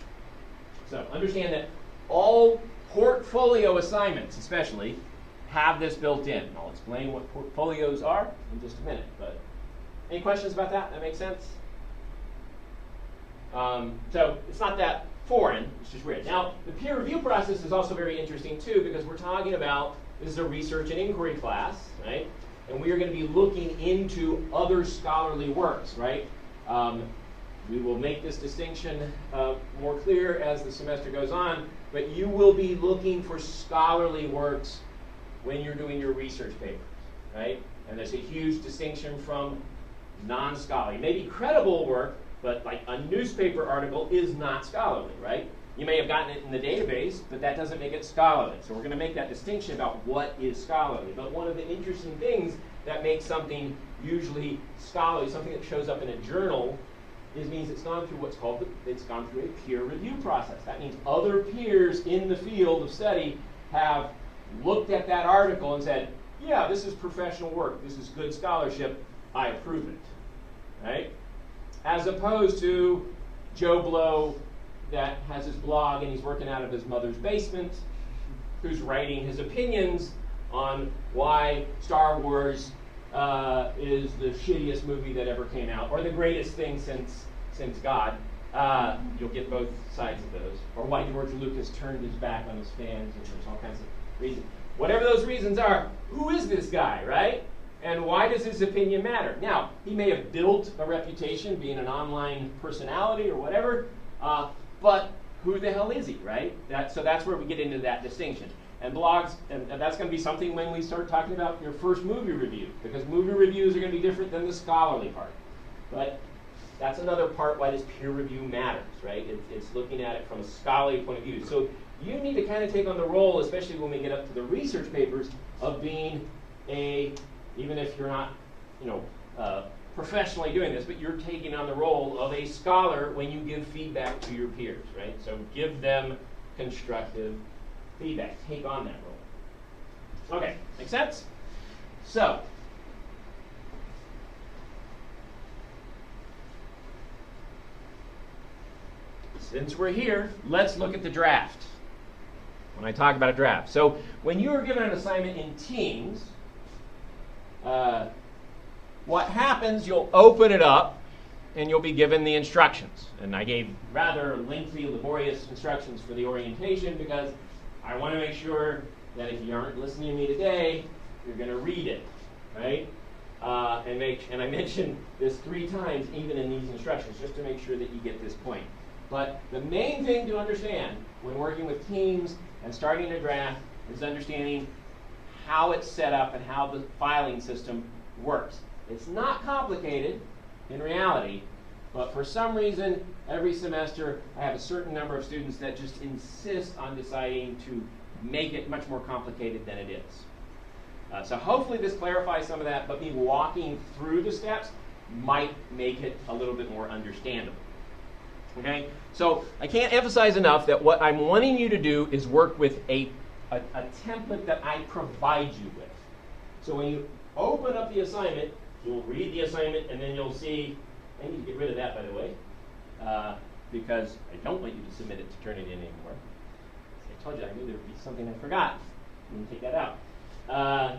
Speaker 1: So understand that all portfolio assignments, especially, have this built in. I'll explain what portfolios are in just a minute. But any questions about that? That makes sense? So it's not that foreign, it's just weird. Now, the peer review process is also very interesting too, because we're talking about, this is a research and inquiry class, right? And we are going to be looking into other scholarly works, right? We will make this distinction more clear as the semester goes on, but you will be looking for scholarly works when you're doing your research papers, right? And there's a huge distinction from non-scholarly. Maybe credible work, but like a newspaper article is not scholarly, right? You may have gotten it in the database, but that doesn't make it scholarly. So we're going to make that distinction about what is scholarly. But one of the interesting things that makes something usually scholarly, something that shows up in a journal, means it's gone through what's called, it's gone through a peer review process. That means other peers in the field of study have looked at that article and said, yeah, this is professional work, this is good scholarship, I approve it, right? As opposed to Joe Blow that has his blog and he's working out of his mother's basement, who's writing his opinions on why Star Wars is the shittiest movie that ever came out, or the greatest thing since God. You'll get both sides of those. Or why George Lucas turned his back on his fans, and there's all kinds of reasons. Whatever those reasons are, who is this guy, right? And why does his opinion matter? Now, he may have built a reputation being an online personality or whatever, but who the hell is he, right? So that's where we get into that distinction. And blogs, and that's going to be something when we start talking about your first movie review, because movie reviews are going to be different than the scholarly part. But that's another part why this peer review matters, right? It's looking at it from a scholarly point of view. So you need to kind of take on the role, especially when we get up to the research papers, of being even if you're not, professionally doing this, but you're taking on the role of a scholar when you give feedback to your peers, right? So give them constructive feedback. Take on that role. Okay, make sense? So, since we're here, let's look at the draft. When I talk about a draft. So, when you are given an assignment in teams, what happens, you'll open it up and you'll be given the instructions. And I gave rather lengthy, laborious instructions for the orientation because I want to make sure that if you aren't listening to me today, you're going to read it, right? And I mentioned this 3 times even in these instructions just to make sure that you get this point. But the main thing to understand when working with teams and starting a draft is understanding how it's set up and how the filing system works. It's not complicated in reality, but for some reason, every semester I have a certain number of students that just insist on deciding to make it much more complicated than it is. So hopefully this clarifies some of that, but me walking through the steps might make it a little bit more understandable. Okay? So I can't emphasize enough that what I'm wanting you to do is work with a template that I provide you with. So when you open up the assignment, you'll read the assignment, and then you'll see, I need to get rid of that, by the way, because I don't want you to submit it to Turnitin anymore. I told you I knew there would be something I forgot. I'm going to take that out.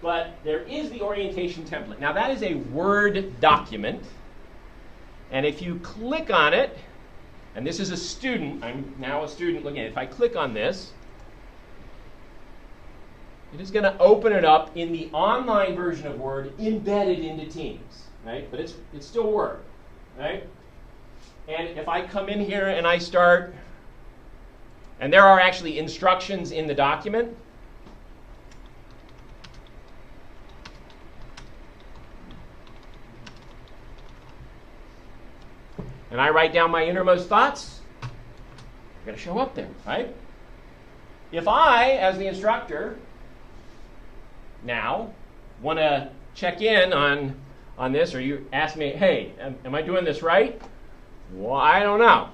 Speaker 1: But there is the orientation template. Now, that is a Word document, and if you click on it, and this is a student, I'm now a student looking at it. If I click on this, it is going to open it up in the online version of Word embedded into Teams, right? But it's still Word, right? And if I come in here and I start, and there are actually instructions in the document. And I write down my innermost thoughts, they're going to show up there, right? If I, as the instructor, now want to check in on this, or you ask me, hey, am I doing this right? Well, I don't know.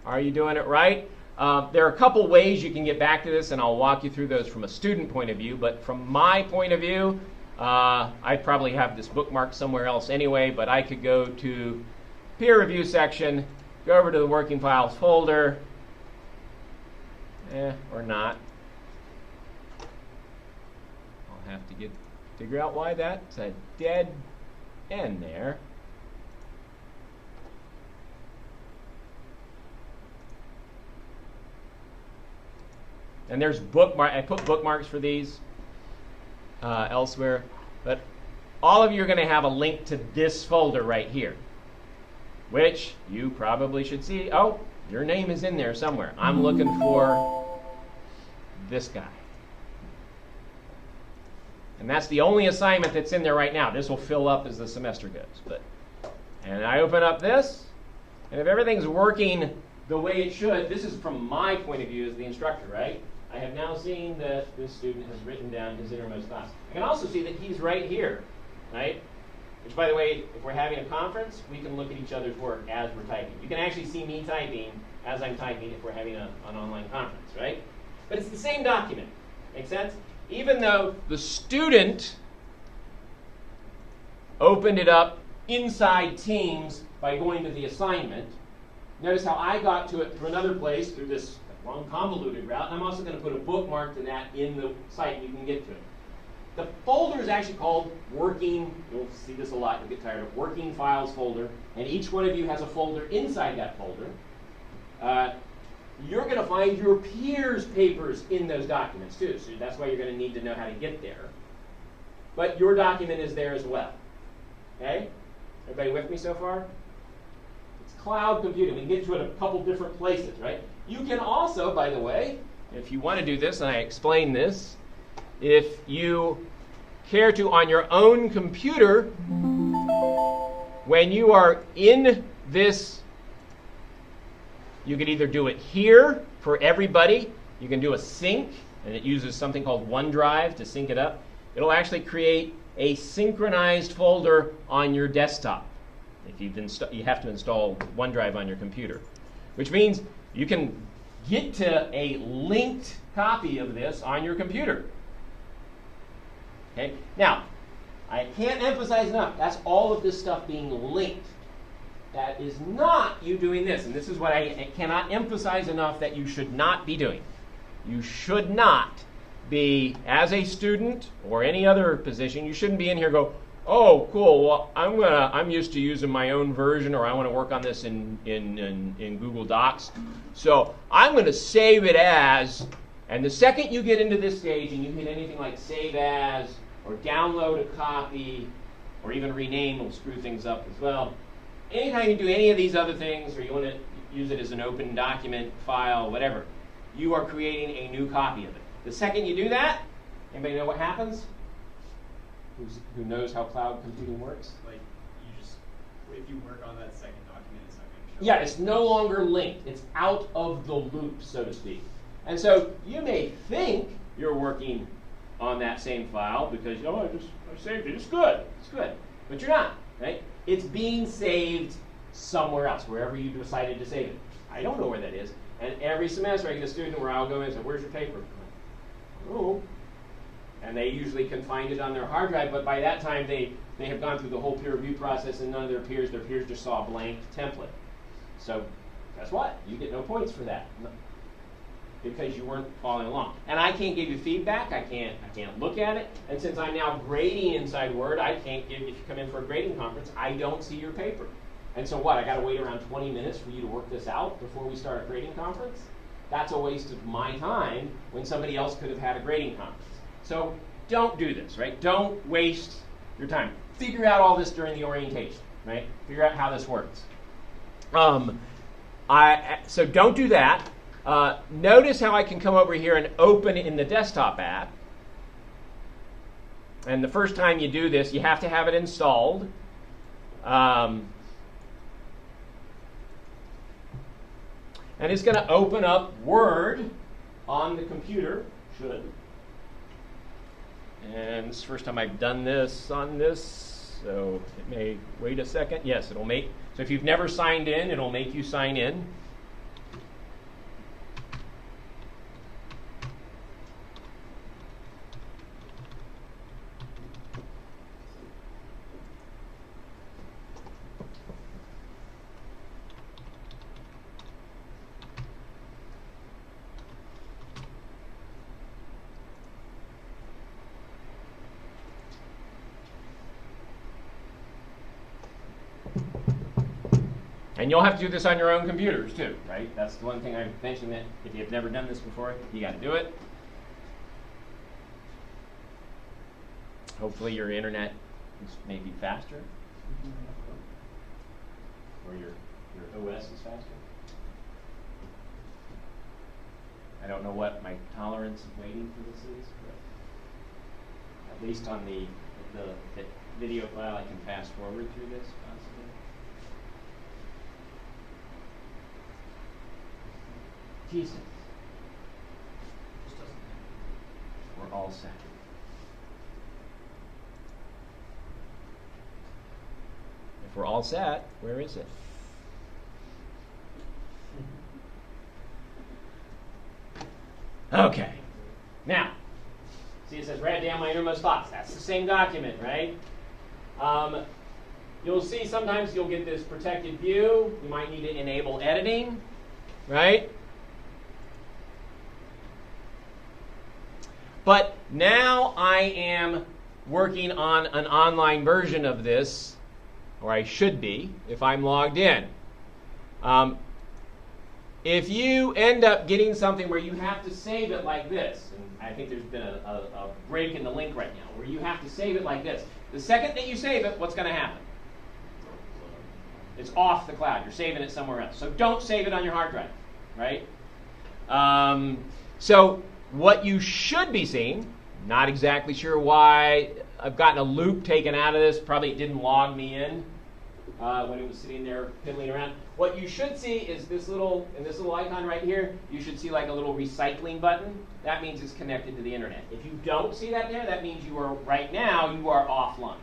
Speaker 1: Are you doing it right? There are a couple ways you can get back to this, and I'll walk you through those from a student point of view. But from my point of view, I probably have this bookmarked somewhere else anyway, but I could go to peer review section, go over to the working files folder, or not.
Speaker 2: have to figure out why that's a dead end there. And there's bookmark. I put bookmarks for these elsewhere, but all of you are going to have a link to this folder right here, which you probably should see. Oh, your name is in there somewhere. I'm looking for this guy. And that's the only assignment that's in there right now. This will fill up as the semester goes. And I open up this, and if everything's working the way it should, this is from my point of view as the instructor, right? I have now seen that this student has written down his innermost thoughts. I can also see that he's right here, right? Which, by the way, if we're having a conference, we can look at each other's work as we're typing. You can actually see me typing as I'm typing if we're having an online conference, right? But it's the same document. Make sense? Even though the student opened it up inside Teams by going to the assignment, notice how I got to it through another place, through this long convoluted route. I'm also going to put a bookmark to that in the site. You can get to it. The folder is actually called working, you'll see this a lot, you'll get tired of, working files folder, and each one of you has a folder inside that folder. You're going to find your peers' papers in those documents too, so that's why you're going to need to know how to get there. But your document is there as well. Okay? Everybody with me so far? It's cloud computing. We can get to it a couple different places, right? You can also, by the way, if you want to do this, and I explain this, if you care to, on your own computer, when you are in this, you can either do it here for everybody. You can do a sync, and it uses something called OneDrive to sync it up. It'll actually create a synchronized folder on your desktop. If you have to install OneDrive on your computer, which means you can get to a linked copy of this on your computer. Okay? Now, I can't emphasize enough, that's all of this stuff being linked. That is not you doing this, and this is what I cannot emphasize enough that you should not be doing. You should not be, as a student or any other position, you shouldn't be in here and go, oh, cool, well, I'm used to using my own version, or I want to work on this in Google Docs. So I'm going to save it as, and the second you get into this stage and you hit anything like save as, or download a copy, or even rename will screw things up as well. Anytime you do any of these other things, or you want to use it as an open document, file, whatever, you are creating a new copy of it. The second you do that, anybody know what happens? Who knows how cloud computing works?
Speaker 3: Like, if you work on that second document, it's not going to show.
Speaker 1: Yeah, it's no longer linked. It's out of the loop, so to speak. And so you may think you're working on that same file because, oh, I saved it. It's good. It's good. But you're not, right? It's being saved somewhere else, wherever you decided to save it. I don't know where that is. And every semester I get a student where I'll go in and say, where's your paper? Oh. And they usually can find it on their hard drive, but by that time they have gone through the whole peer review process, and none of their peers just saw a blank template. So guess what? You get no points for that because you weren't following along. And I can't give you feedback. I can't look at it. And since I'm now grading inside Word, I can't give, if you come in for a grading conference, I don't see your paper. And so what? I got to wait around 20 minutes for you to work this out before we start a grading conference? That's a waste of my time when somebody else could have had a grading conference. So don't do this, right? Don't waste your time. Figure out all this during the orientation, right? Figure out how this works. So don't do that. Notice how I can come over here and open in the desktop app. And the first time you do this, you have to have it installed. And it's going to open up Word on the computer, should. And it's the first time I've done this on this, so it may wait a second. Yes, it'll make, so if you've never signed in, it'll make you sign in.
Speaker 2: And you'll have to do this on your own computers too, right? That's the one thing I mentioned, that if you've never done this before, you got to do it. Hopefully your internet is maybe faster, or your OS is faster. I don't know what my tolerance of waiting for this is, but at least on the video file, I can fast forward through this possibly. Jesus. We're all set. If we're all set, where is it? Okay. Now, see, it says write down my innermost thoughts. That's the same document, right? You'll see sometimes you'll get this protected view. You might need to enable editing, right? But now I am working on an online version of this, or I should be if I'm logged in. If you end up getting something where you have to save it like this, and I think there's been a break in the link right now, where you have to save it like this. The second that you save it, what's going to happen? It's off the cloud. You're saving it somewhere else. So don't save it on your hard drive, right? So what you should be seeing, not exactly sure why I've gotten a loop taken out of this. Probably it didn't log me in when it was sitting there piddling around. What you should see is this little icon right here. You should see like a little recycling button. That means it's connected to the internet. If you don't see that there, that means you are right now you are offline.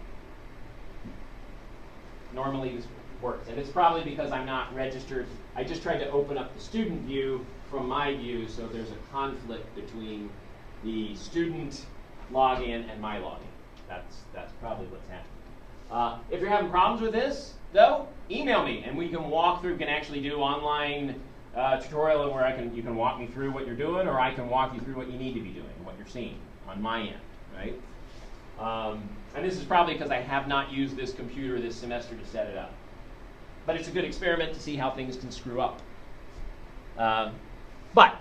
Speaker 2: Normally this works, and it's probably because I'm not registered. I just tried to open up the student view from my view, so there's a conflict between the student login and my login. That's probably what's happening. If you're having problems with this, though, email me, and we can walk through. We can actually do online tutorial where you can walk me through what you're doing, or I can walk you through what you need to be doing, what you're seeing on my end, right? And this is probably because I have not used this computer this semester to set it up. But it's a good experiment to see how things can screw up. But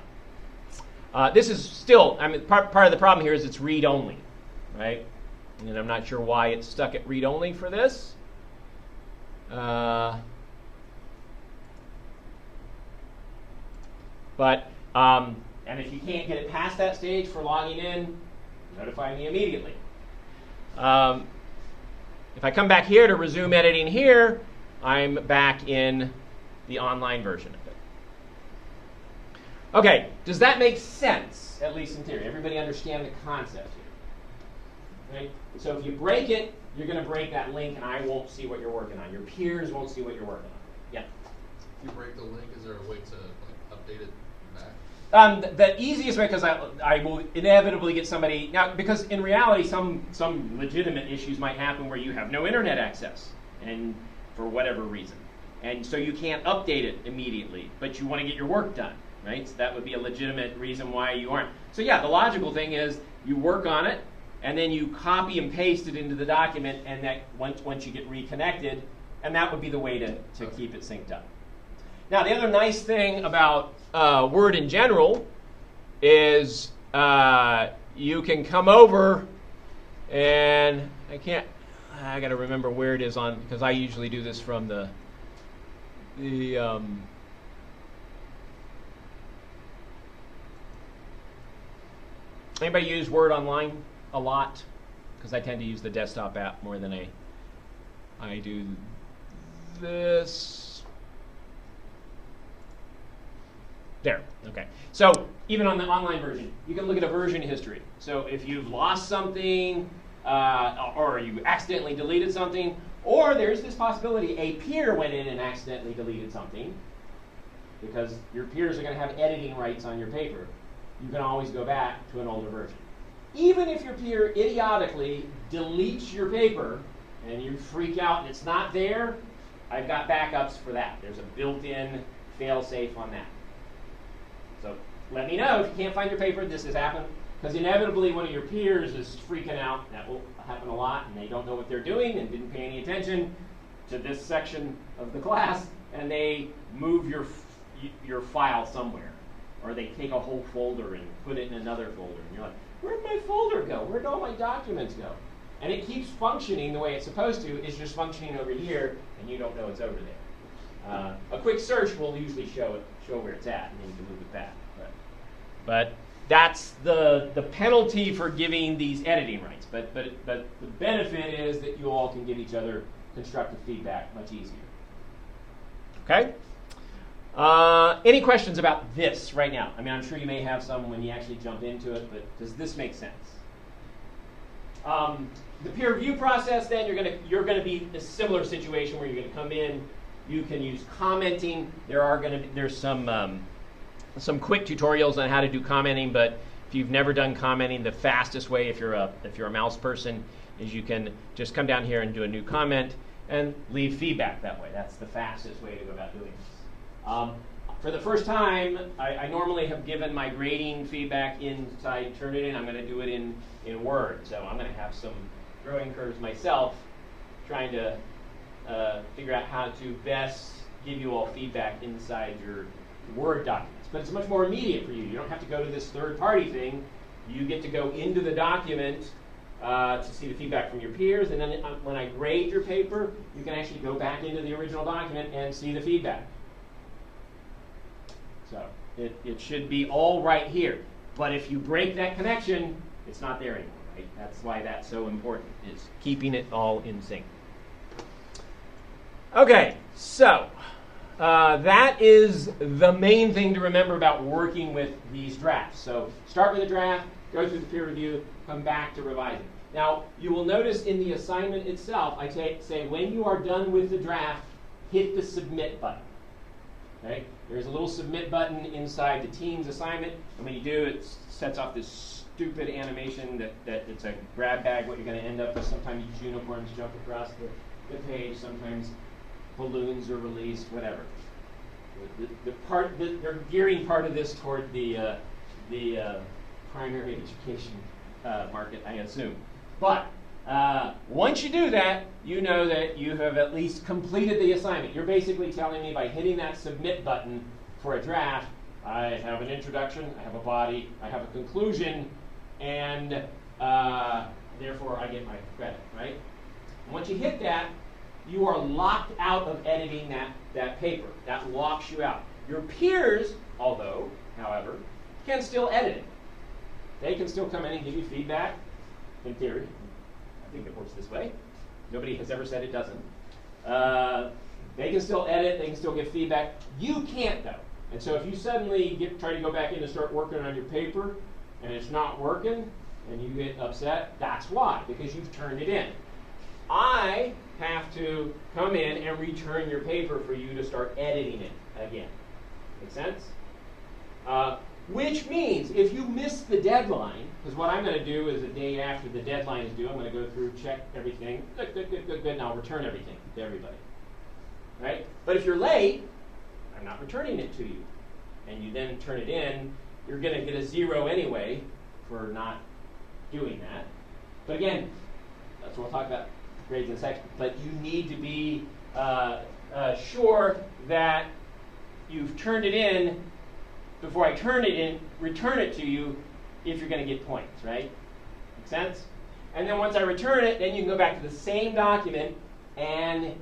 Speaker 2: this is still, I mean, part of the problem here is it's read-only, right? And I'm not sure why it's stuck at read-only for this. And if you can't get it past that stage for logging in, notify me immediately. If I come back here to resume editing here, I'm back in the online version of it. Okay, does that make sense, at least in theory? Everybody understand the concept here? Right? So if you break it, you're going to break that link, and I won't see what you're working on. Your peers won't see what you're working on. Yeah?
Speaker 4: If you break the link, is there a way to update it back?
Speaker 2: The easiest way, because I will inevitably get somebody, now, because in reality, some legitimate issues might happen where you have no internet access, and for whatever reason. And so you can't update it immediately, but you want to get your work done, right? So that would be a legitimate reason why you aren't. So yeah, the logical thing is you work on it, and then you copy and paste it into the document, and that once you get reconnected, and that would be the way to keep it synced up. Now, the other nice thing about Word in general is you can come over, and I got to remember where it is on, because I usually do this from the anybody use Word Online a lot? Because I tend to use the desktop app more than I do this. There, okay. So even on the online version, you can look at a version history. So if you've lost something, or you accidentally deleted something, or there's this possibility a peer went in and accidentally deleted something, because your peers are going to have editing rights on your paper, you can always go back to an older version. Even if your peer idiotically deletes your paper and you freak out and it's not there, I've got backups for that. There's a built-in fail-safe on that. So let me know if you can't find your paper, this has happened, because inevitably one of your peers is freaking out. That will happen a lot, and they don't know what they're doing and didn't pay any attention to this section of the class, and they move your file somewhere, or they take a whole folder and put it in another folder, and you're like, where'd my folder go? Where'd all my documents go? And it keeps functioning the way it's supposed to. It's just functioning over here, and you don't know it's over there. A quick search will usually show where it's at, and then you can move it back. But that's the penalty for giving these editing rights. But the benefit is that you all can give each other constructive feedback much easier. Okay? Any questions about this right now? I mean, I'm sure you may have some when you actually jump into it, but does this make sense? The peer review process, then you're gonna be in a similar situation where you're gonna come in. You can use commenting. There's some quick tutorials on how to do commenting, but if you've never done commenting, the fastest way, if you're a mouse person, is you can just come down here and do a new comment and leave feedback that way. That's the fastest way to go about doing this. For the first time, I normally have given my grading feedback inside Turnitin. I'm going to do it in Word, so I'm going to have some growing curves myself, trying to figure out how to best give you all feedback inside your Word documents. But it's much more immediate for you. You don't have to go to this third-party thing. You get to go into the document to see the feedback from your peers, and then when I grade your paper, you can actually go back into the original document and see the feedback. So it should be all right here. But if you break that connection, it's not there anymore, right? That's why that's so important, is keeping it all in sync. Okay, so that is the main thing to remember about working with these drafts. So start with a draft, go through the peer review, come back to revising. Now, you will notice in the assignment itself, I say when you are done with the draft, hit the submit button. Okay? There's a little submit button inside the team's assignment, and when you do, it sets off this stupid animation that it's a grab bag, what you're going to end up with. Sometimes unicorns jump across the page, sometimes balloons are released, whatever. They're gearing part of this toward the primary education market, I assume. But once you do that, you know that you have at least completed the assignment. You're basically telling me by hitting that submit button for a draft, I have an introduction, I have a body, I have a conclusion, and therefore I get my credit, right? And once you hit that, you are locked out of editing that paper. That locks you out. Your peers, however, can still edit it. They can still come in and give you feedback, in theory. I think it works this way. Nobody has ever said it doesn't. They can still edit, they can still give feedback. You can't, though. And so if you suddenly try to go back in and start working on your paper, and it's not working, and you get upset, that's why, because you've turned it in. I have to come in and return your paper for you to start editing it again. Make sense? Which means if you miss the deadline, because what I'm going to do is the day after the deadline is due, I'm going to go through, check everything, good, and I'll return everything to everybody. Right? But if you're late, I'm not returning it to you. And you then turn it in, you're going to get a 0 anyway for not doing that. But again, that's what we'll talk about grades in a second. But you need to be sure that you've turned it in before I return it to you if you're going to get points, right? Make sense? And then once I return it, then you can go back to the same document and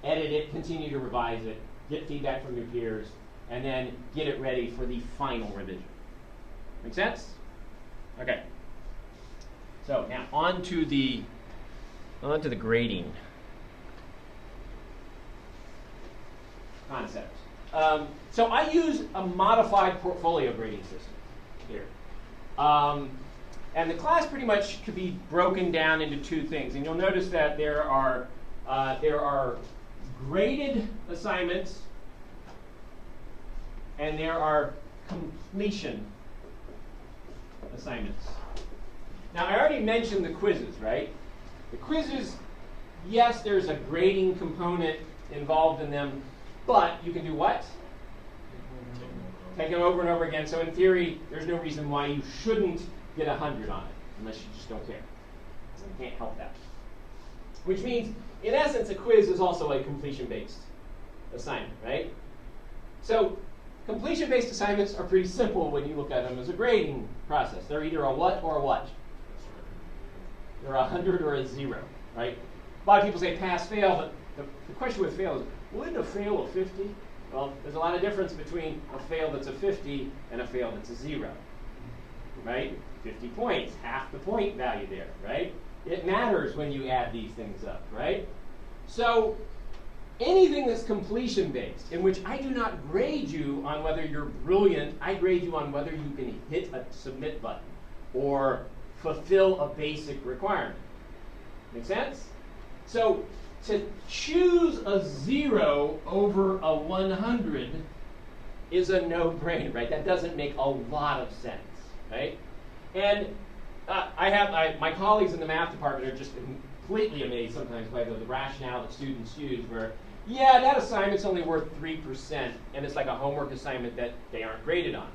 Speaker 2: edit it, continue to revise it, get feedback from your peers, and then get it ready for the final revision. Make sense? Okay. So now on to the grading concept. So I use a modified portfolio grading system here. And the class pretty much could be broken down into two things. And you'll notice that there are graded assignments and there are completion assignments. Now, I already mentioned the quizzes, right? The quizzes, yes, there's a grading component involved in them, but you can do what? Take them over and over again. So in theory, there's no reason why you shouldn't get 100 on it, unless you just don't care. You can't help that. Which means, in essence, a quiz is also a completion-based assignment, right? So completion-based assignments are pretty simple when you look at them as a grading process. They're either a what or a what? They're 100 or a 0, right? A lot of people say pass, fail, but the question with fail is, wouldn't a fail a 50? Well, there's a lot of difference between a fail that's a 50 and a fail that's a 0, right? 50 points, half the point value there, right? It matters when you add these things up, right? So anything that's completion-based, in which I do not grade you on whether you're brilliant, I grade you on whether you can hit a submit button or fulfill a basic requirement. Make sense? So to choose a 0 over a 100 is a no-brainer, right? That doesn't make a lot of sense, right? And my colleagues in the math department are just completely amazed sometimes by the rationale that students use where, yeah, that assignment's only worth 3%, and it's like a homework assignment that they aren't graded on.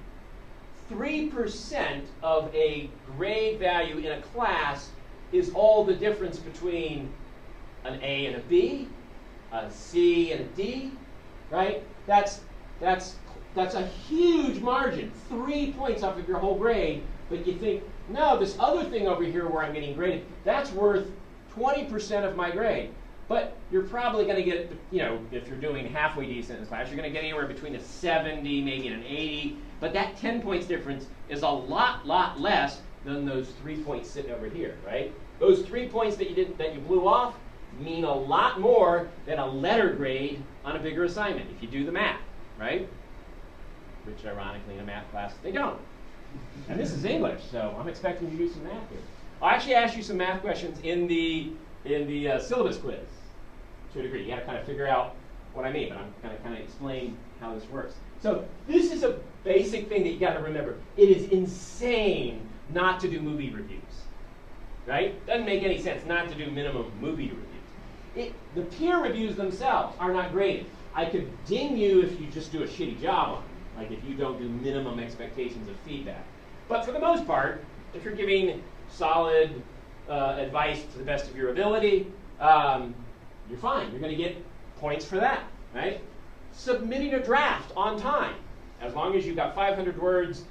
Speaker 2: 3% of a grade value in a class is all the difference between an A and a B, a C and a D, right? That's a huge margin, 3 points off of your whole grade, but you think, no, this other thing over here where I'm getting graded, that's worth 20% of my grade. But you're probably going to get, you know, if you're doing halfway decent in class, you're going to get anywhere between a 70, maybe an 80. But that 10 points difference is a lot less than those 3 points sitting over here, right? Those 3 points that you blew off mean a lot more than a letter grade on a bigger assignment if you do the math, right? Which, ironically, in a math class, they don't. And this is English, so I'm expecting you to do some math here. I'll actually ask you some math questions in the syllabus quiz, to a degree. You got to kind of figure out what I mean, but I'm going to kind of explain how this works. So this is a basic thing that you got to remember. It is insane not to do movie reviews, right? Doesn't make any sense not to do minimum movie reviews. The peer reviews themselves are not graded. I could ding you if you just do a shitty job on them, like if you don't do minimum expectations of feedback. But for the most part, if you're giving solid advice to the best of your ability, you're fine. You're going to get points for that, right? Submitting a draft on time, as long as you've got 500 words,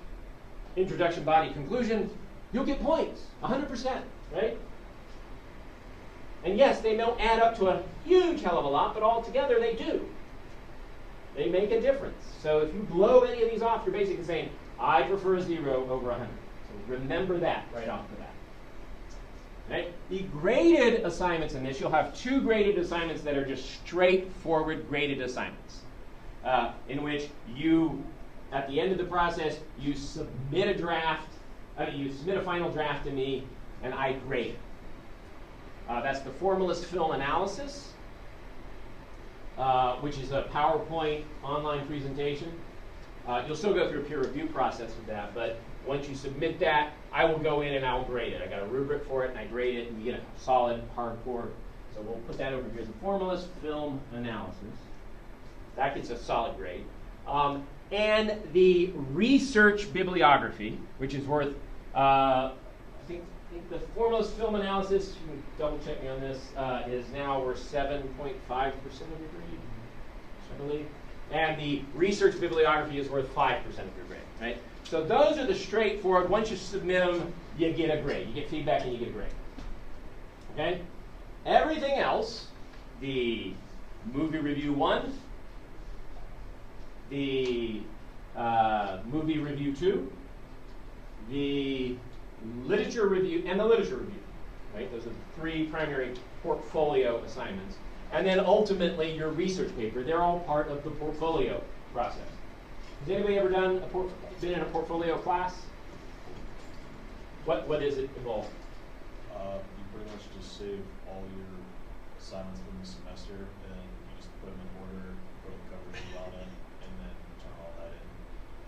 Speaker 2: introduction, body, conclusion, you'll get points, 100%, right? And yes, they don't add up to a huge hell of a lot, but altogether they do. They make a difference. So if you blow any of these off, you're basically saying, I prefer a 0 over 100. So remember that right off the bat. Right? The graded assignments in this, you'll have 2 graded assignments that are just straightforward graded assignments, in which you, at the end of the process, you submit a draft, you submit a final draft to me, and I grade it. That's the formalist film analysis, which is a PowerPoint online presentation. You'll still go through a peer review process with that, but once you submit that, I will go in and I will grade it. I got a rubric for it, and I grade it, and you get a solid, hardcore. So we'll put that over here. The formalist film analysis. That gets a solid grade. And the research bibliography, which is worth, I think the formalist film analysis, you can double check me on this, is now worth 7.5% of your grade, I believe. And the research bibliography is worth 5% of your grade, right? So those are the straightforward, once you submit them, you get a grade. You get feedback and you get a grade. Okay? Everything else, the movie review 1, the movie review 2, the literature review, and the literature review, right? Those are the 3 primary portfolio assignments. And then ultimately your research paper. They're all part of the portfolio process. Has anybody ever been in a portfolio class? What does it involve?
Speaker 5: You pretty much just save all your assignments from the semester, and you just put them in order, put a cover sheet on it, and then turn all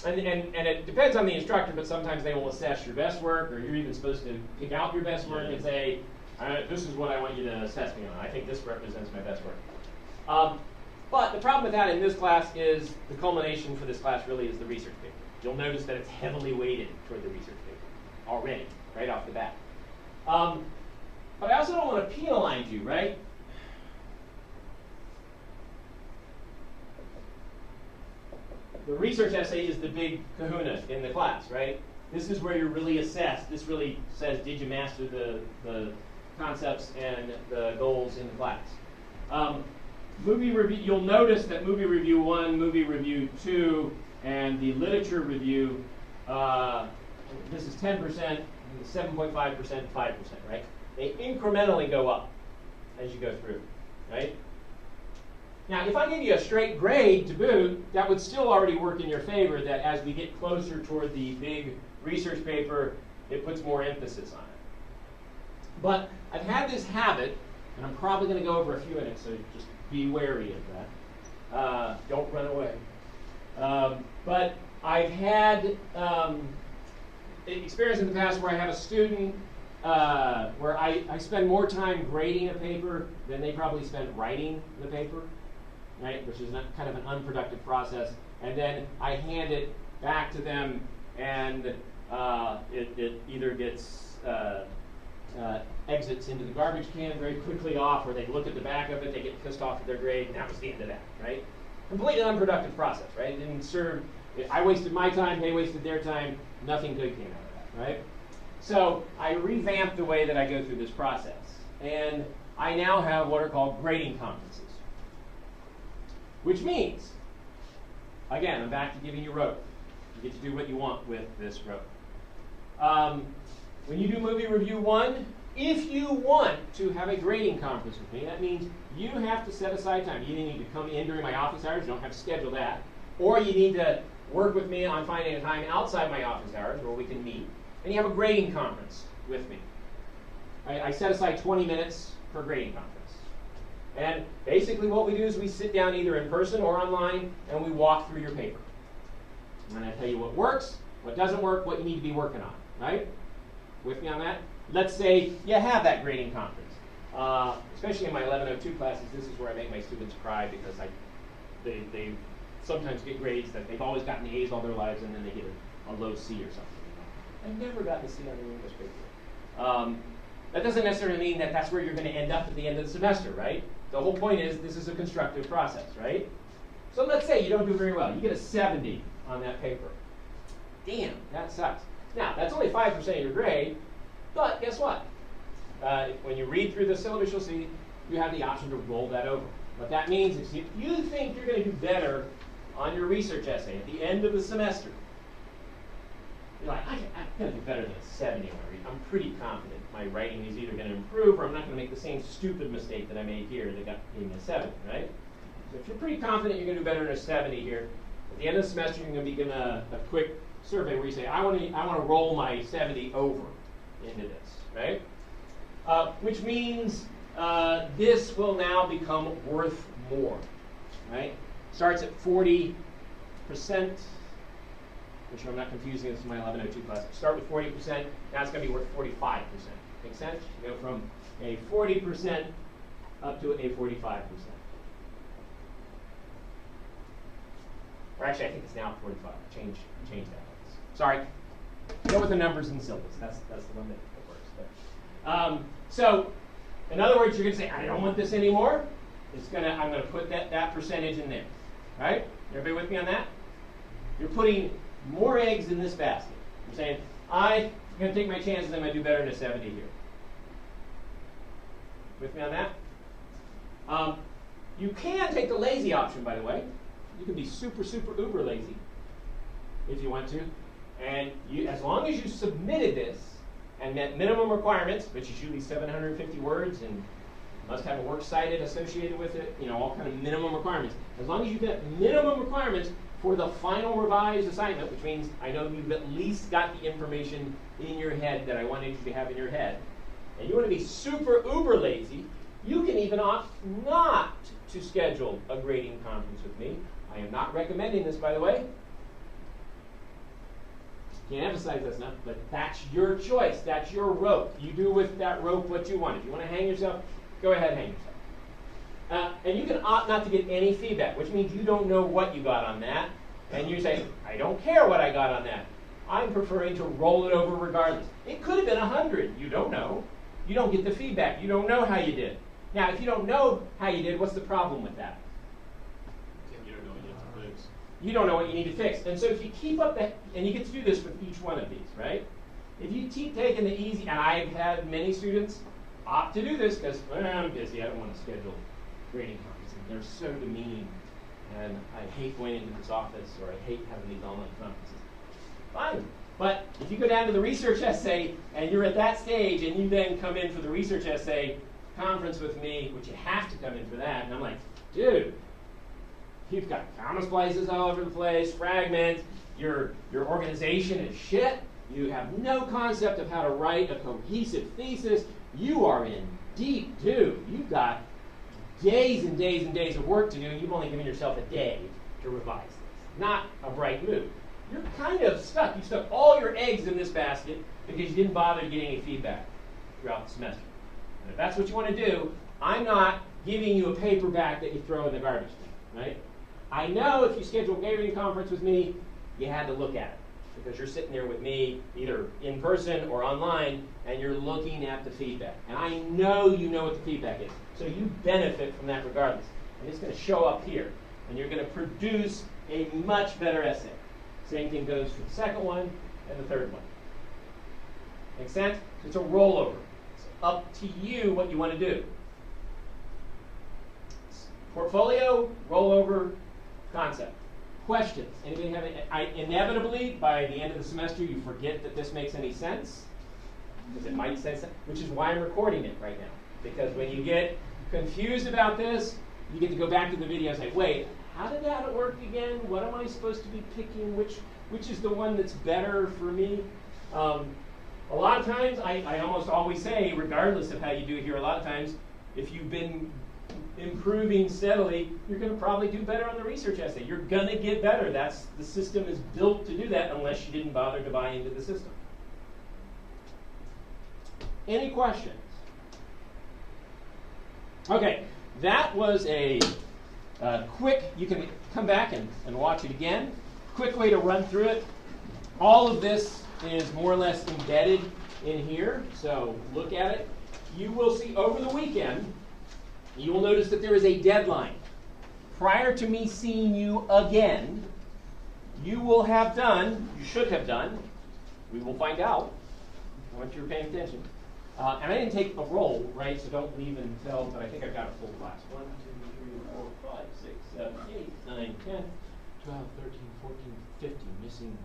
Speaker 5: that in.
Speaker 2: And it depends on the instructor, but sometimes they will assess your best work, or you're even supposed to pick out your best work and say, this is what I want you to assess me on. I think this represents my best work. But the problem with that in this class is the culmination for this class really is the research paper. You'll notice that it's heavily weighted toward the research paper already, right off the bat. But I also don't want to penalize you, right? the research essay is the big kahuna in the class, right? This is where you're really assessed. This really says, did you master the concepts and the goals in the class? Movie review, you'll notice that movie review 1, movie review 2, and the literature review, this is 10%, 7.5%, 5%, right? They incrementally go up as you go through, right? Now, if I give you a straight grade to boot, that would still already work in your favor, that as we get closer toward the big research paper, it puts more emphasis on it. But I've had this habit, and I'm probably going to go over a few in it, so just be wary of that. Don't run away. But I've had experience in the past where I have a student where I spend more time grading a paper than they probably spend writing the paper, right? Which is kind of an unproductive process. And then I hand it back to them, and it either gets exits into the garbage can very quickly off, or they look at the back of it, they get pissed off at their grade, and that was the end of that, right? Completely unproductive process, right? It didn't serve, I wasted my time, they wasted their time, nothing good came out of that, right? So I revamped the way that I go through this process, and I now have what are called grading conferences, which means, again, I'm back to giving you rope. You get to do what you want with this rope. When you do movie review 1, if you want to have a grading conference with me, that means you have to set aside time. You need to come in during my office hours. You don't have to schedule that. Or you need to work with me on finding a time outside my office hours where we can meet. And you have a grading conference with me. I set aside 20 minutes for grading conference. And basically what we do is we sit down either in person or online, and we walk through your paper. And I tell you what works, what doesn't work, what you need to be working on, right? With me on that? Let's say you have that grading conference. Especially in my 1102 classes, this is where I make my students cry, because they sometimes get grades that they've always gotten A's all their lives, and then they get a low C or something. I've never gotten a C on an English paper. That doesn't necessarily mean that that's where you're going to end up at the end of the semester, right? The whole point is this is a constructive process, right? So let's say you don't do very well. You get a 70 on that paper. Damn, that sucks. Now, that's only 5% of your grade, but guess what? When you read through the syllabus, you'll see you have the option to roll that over. What that means is if you think you're going to do better on your research essay at the end of the semester, you're like, I'm going to do better than a 70 on my read. I'm pretty confident my writing is either going to improve, or I'm not going to make the same gave me a 7, right? So if you're pretty confident you're going to do better than a 70 here, at the end of the semester, you're going to be given a quick survey where you say, I want to roll my 70 over into this, right? Which means this will now become worth more, right? Starts at 40%, which I'm not confusing this with my 1102 class. Start with 40%, now it's going to be worth 45%. Make sense? You go from a 40% up to a 45%. Or actually, I think it's now 45. Change that. Sorry. Go with the numbers in the syllabus. That's the one that works. But, so, in other words, you're going to say, I don't want this anymore. I'm going to put that percentage in there. Right? Everybody with me on that? You're putting more eggs in this basket. I'm saying, I'm going to take my chances. I'm going to do better than a 70 here. With me on that? You can take the lazy option, by the way. You can be super, super, uber lazy if you want to. And as long as you submitted this and met minimum requirements, which is usually 750 words and must have a works cited associated with it, all kind of minimum requirements. As long as you met minimum requirements for the final revised assignment, which means I know you've at least got the information in your head that I wanted you to have in your head, and you want to be super, uber lazy, you can even opt not to schedule a grading conference with me. I am not recommending this, by the way. Can't emphasize this enough, but that's your choice. That's your rope. You do with that rope what you want. If you want to hang yourself, go ahead and hang yourself. And you can opt not to get any feedback, which means you don't know what you got on that. And you say, I don't care what I got on that. I'm preferring to roll it over regardless. It could have been 100. You don't know. You don't get the feedback. You don't know how you did. Now, if you don't know how you did, what's the problem with that?
Speaker 5: You don't know what you have to fix.
Speaker 2: you don't know what you need to fix. And so if you keep up that, and you get to do this with each one of these, right? If you keep taking the easy, and I've had many students opt to do this because I'm busy, I don't want to schedule grading conferences. They're so demeaning, and I hate going into this office, or I hate having these online conferences. Fine. But if you go down to the research essay, and you're at that stage, and you then come in for the research essay conference with me, which you have to come in for that, and I'm like, dude, you've got comma splices all over the place, fragments, your organization is shit, you have no concept of how to write a cohesive thesis, you are in deep doo. You've got days and days and days of work to do, and you've only given yourself a day to revise this. Not a bright move. You're kind of stuck. You stuck all your eggs in this basket because you didn't bother to get any feedback throughout the semester. And if that's what you want to do, I'm not giving you a paper back that you throw in the garbage can, right? I know if you schedule a grading conference with me, you had to look at it because you're sitting there with me either in person or online, and you're looking at the feedback. And I know you know what the feedback is, so you benefit from that regardless. And it's going to show up here, and you're going to produce a much better essay. Same thing goes for the second one and the third one. Make sense? It's a rollover. It's up to you what you want to do. Portfolio, rollover, concept. Questions? Anybody have any? Inevitably, by the end of the semester, you forget that this makes any sense, because it might say something, which is why I'm recording it right now. Because when you get confused about this, you get to go back to the video and say, wait, how did that work again? What am I supposed to be picking? Which is the one that's better for me? A lot of times, I almost always say, regardless of how you do it here, a lot of times, if you've been improving steadily, you're going to probably do better on the research essay. You're going to get better. The system is built to do that unless you didn't bother to buy into the system. Any questions? Okay, that was a quick, you can come back and watch it again. Quick way to run through it. All of this is more or less embedded in here, so look at it. You will see over the weekend, you will notice that there is a deadline. Prior to me seeing you again, you will have done, you should have done, we will find out once you're paying attention. And I didn't take a roll, right, so don't leave until, but I think I've got a full class. 1, 2, 3, 4, 5, 6, 7, 8, 9, 10, 12, 13, 14, 15, missing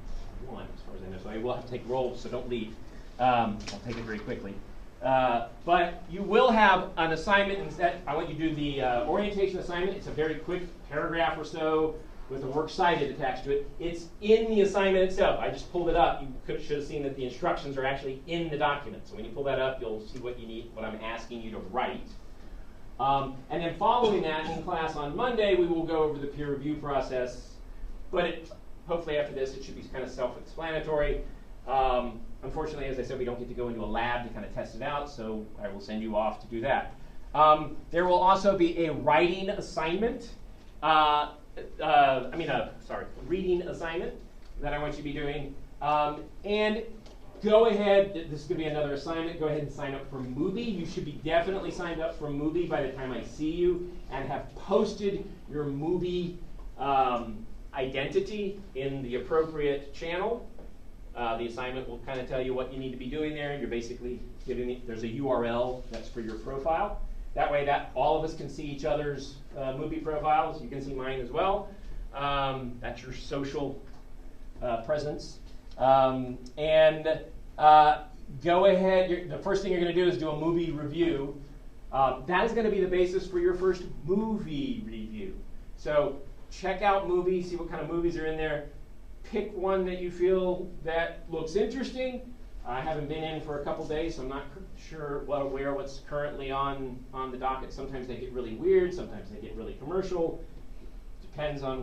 Speaker 2: 1 as far as I know. So I will have to take rolls, so don't leave. I'll take it very quickly. But you will have an assignment instead. I want you to do the orientation assignment. It's a very quick paragraph or so with a works cited attached to it. It's in the assignment itself. I just pulled it up. You should have seen that the instructions are actually in the document. So when you pull that up, you'll see what you need, what I'm asking you to write. And then following that, in class on Monday, we will go over the peer review process. But hopefully after this, it should be kind of self-explanatory. Unfortunately, as I said, we don't get to go into a lab to kind of test it out, so I will send you off to do that. There will also be a writing assignment, reading assignment that I want you to be doing. And go ahead, this is going to be another assignment, go ahead and sign up for Movie. You should be definitely signed up for Movie by the time I see you and have posted your Movie identity in the appropriate channel. The assignment will kind of tell you what you need to be doing there. You're basically giving there's a URL that's for your profile. That way that all of us can see each other's movie profiles. You can see mine as well. That's your social presence. Go ahead. The first thing you're going to do is do a movie review. That is going to be the basis for your first movie review. So check out movies, see what kind of movies are in there. Pick one that you feel that looks interesting. I haven't been in for a couple days, so I'm not sure what's currently on the docket. Sometimes they get really weird, sometimes they get really commercial. Depends on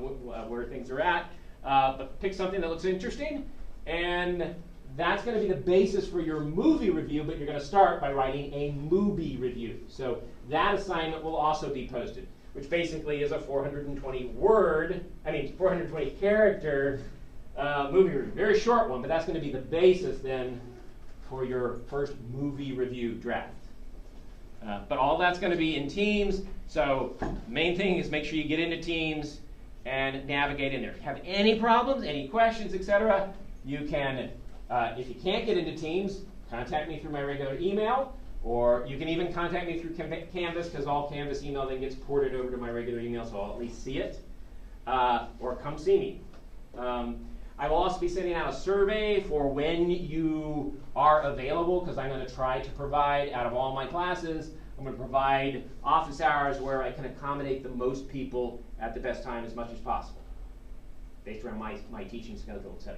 Speaker 2: where things are at. But pick something that looks interesting, and that's going to be the basis for your movie review, but you're going to start by writing a movie review. So that assignment will also be posted, which basically is a 420 character movie review. Very short one, but that's going to be the basis then for your first movie review draft. But all that's going to be in Teams, so main thing is make sure you get into Teams, and navigate in there. If you have any problems, any questions, etc., you can, if you can't get into Teams, contact me through my regular email, or you can even contact me through Canvas, because all Canvas email then gets ported over to my regular email, so I'll at least see it, or come see me. I will also be sending out a survey for when you are available, because I'm going to try to provide, out of all my classes, I'm going to provide office hours where I can accommodate the most people at the best time as much as possible, based around my teaching schedule, etc.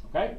Speaker 2: Okay?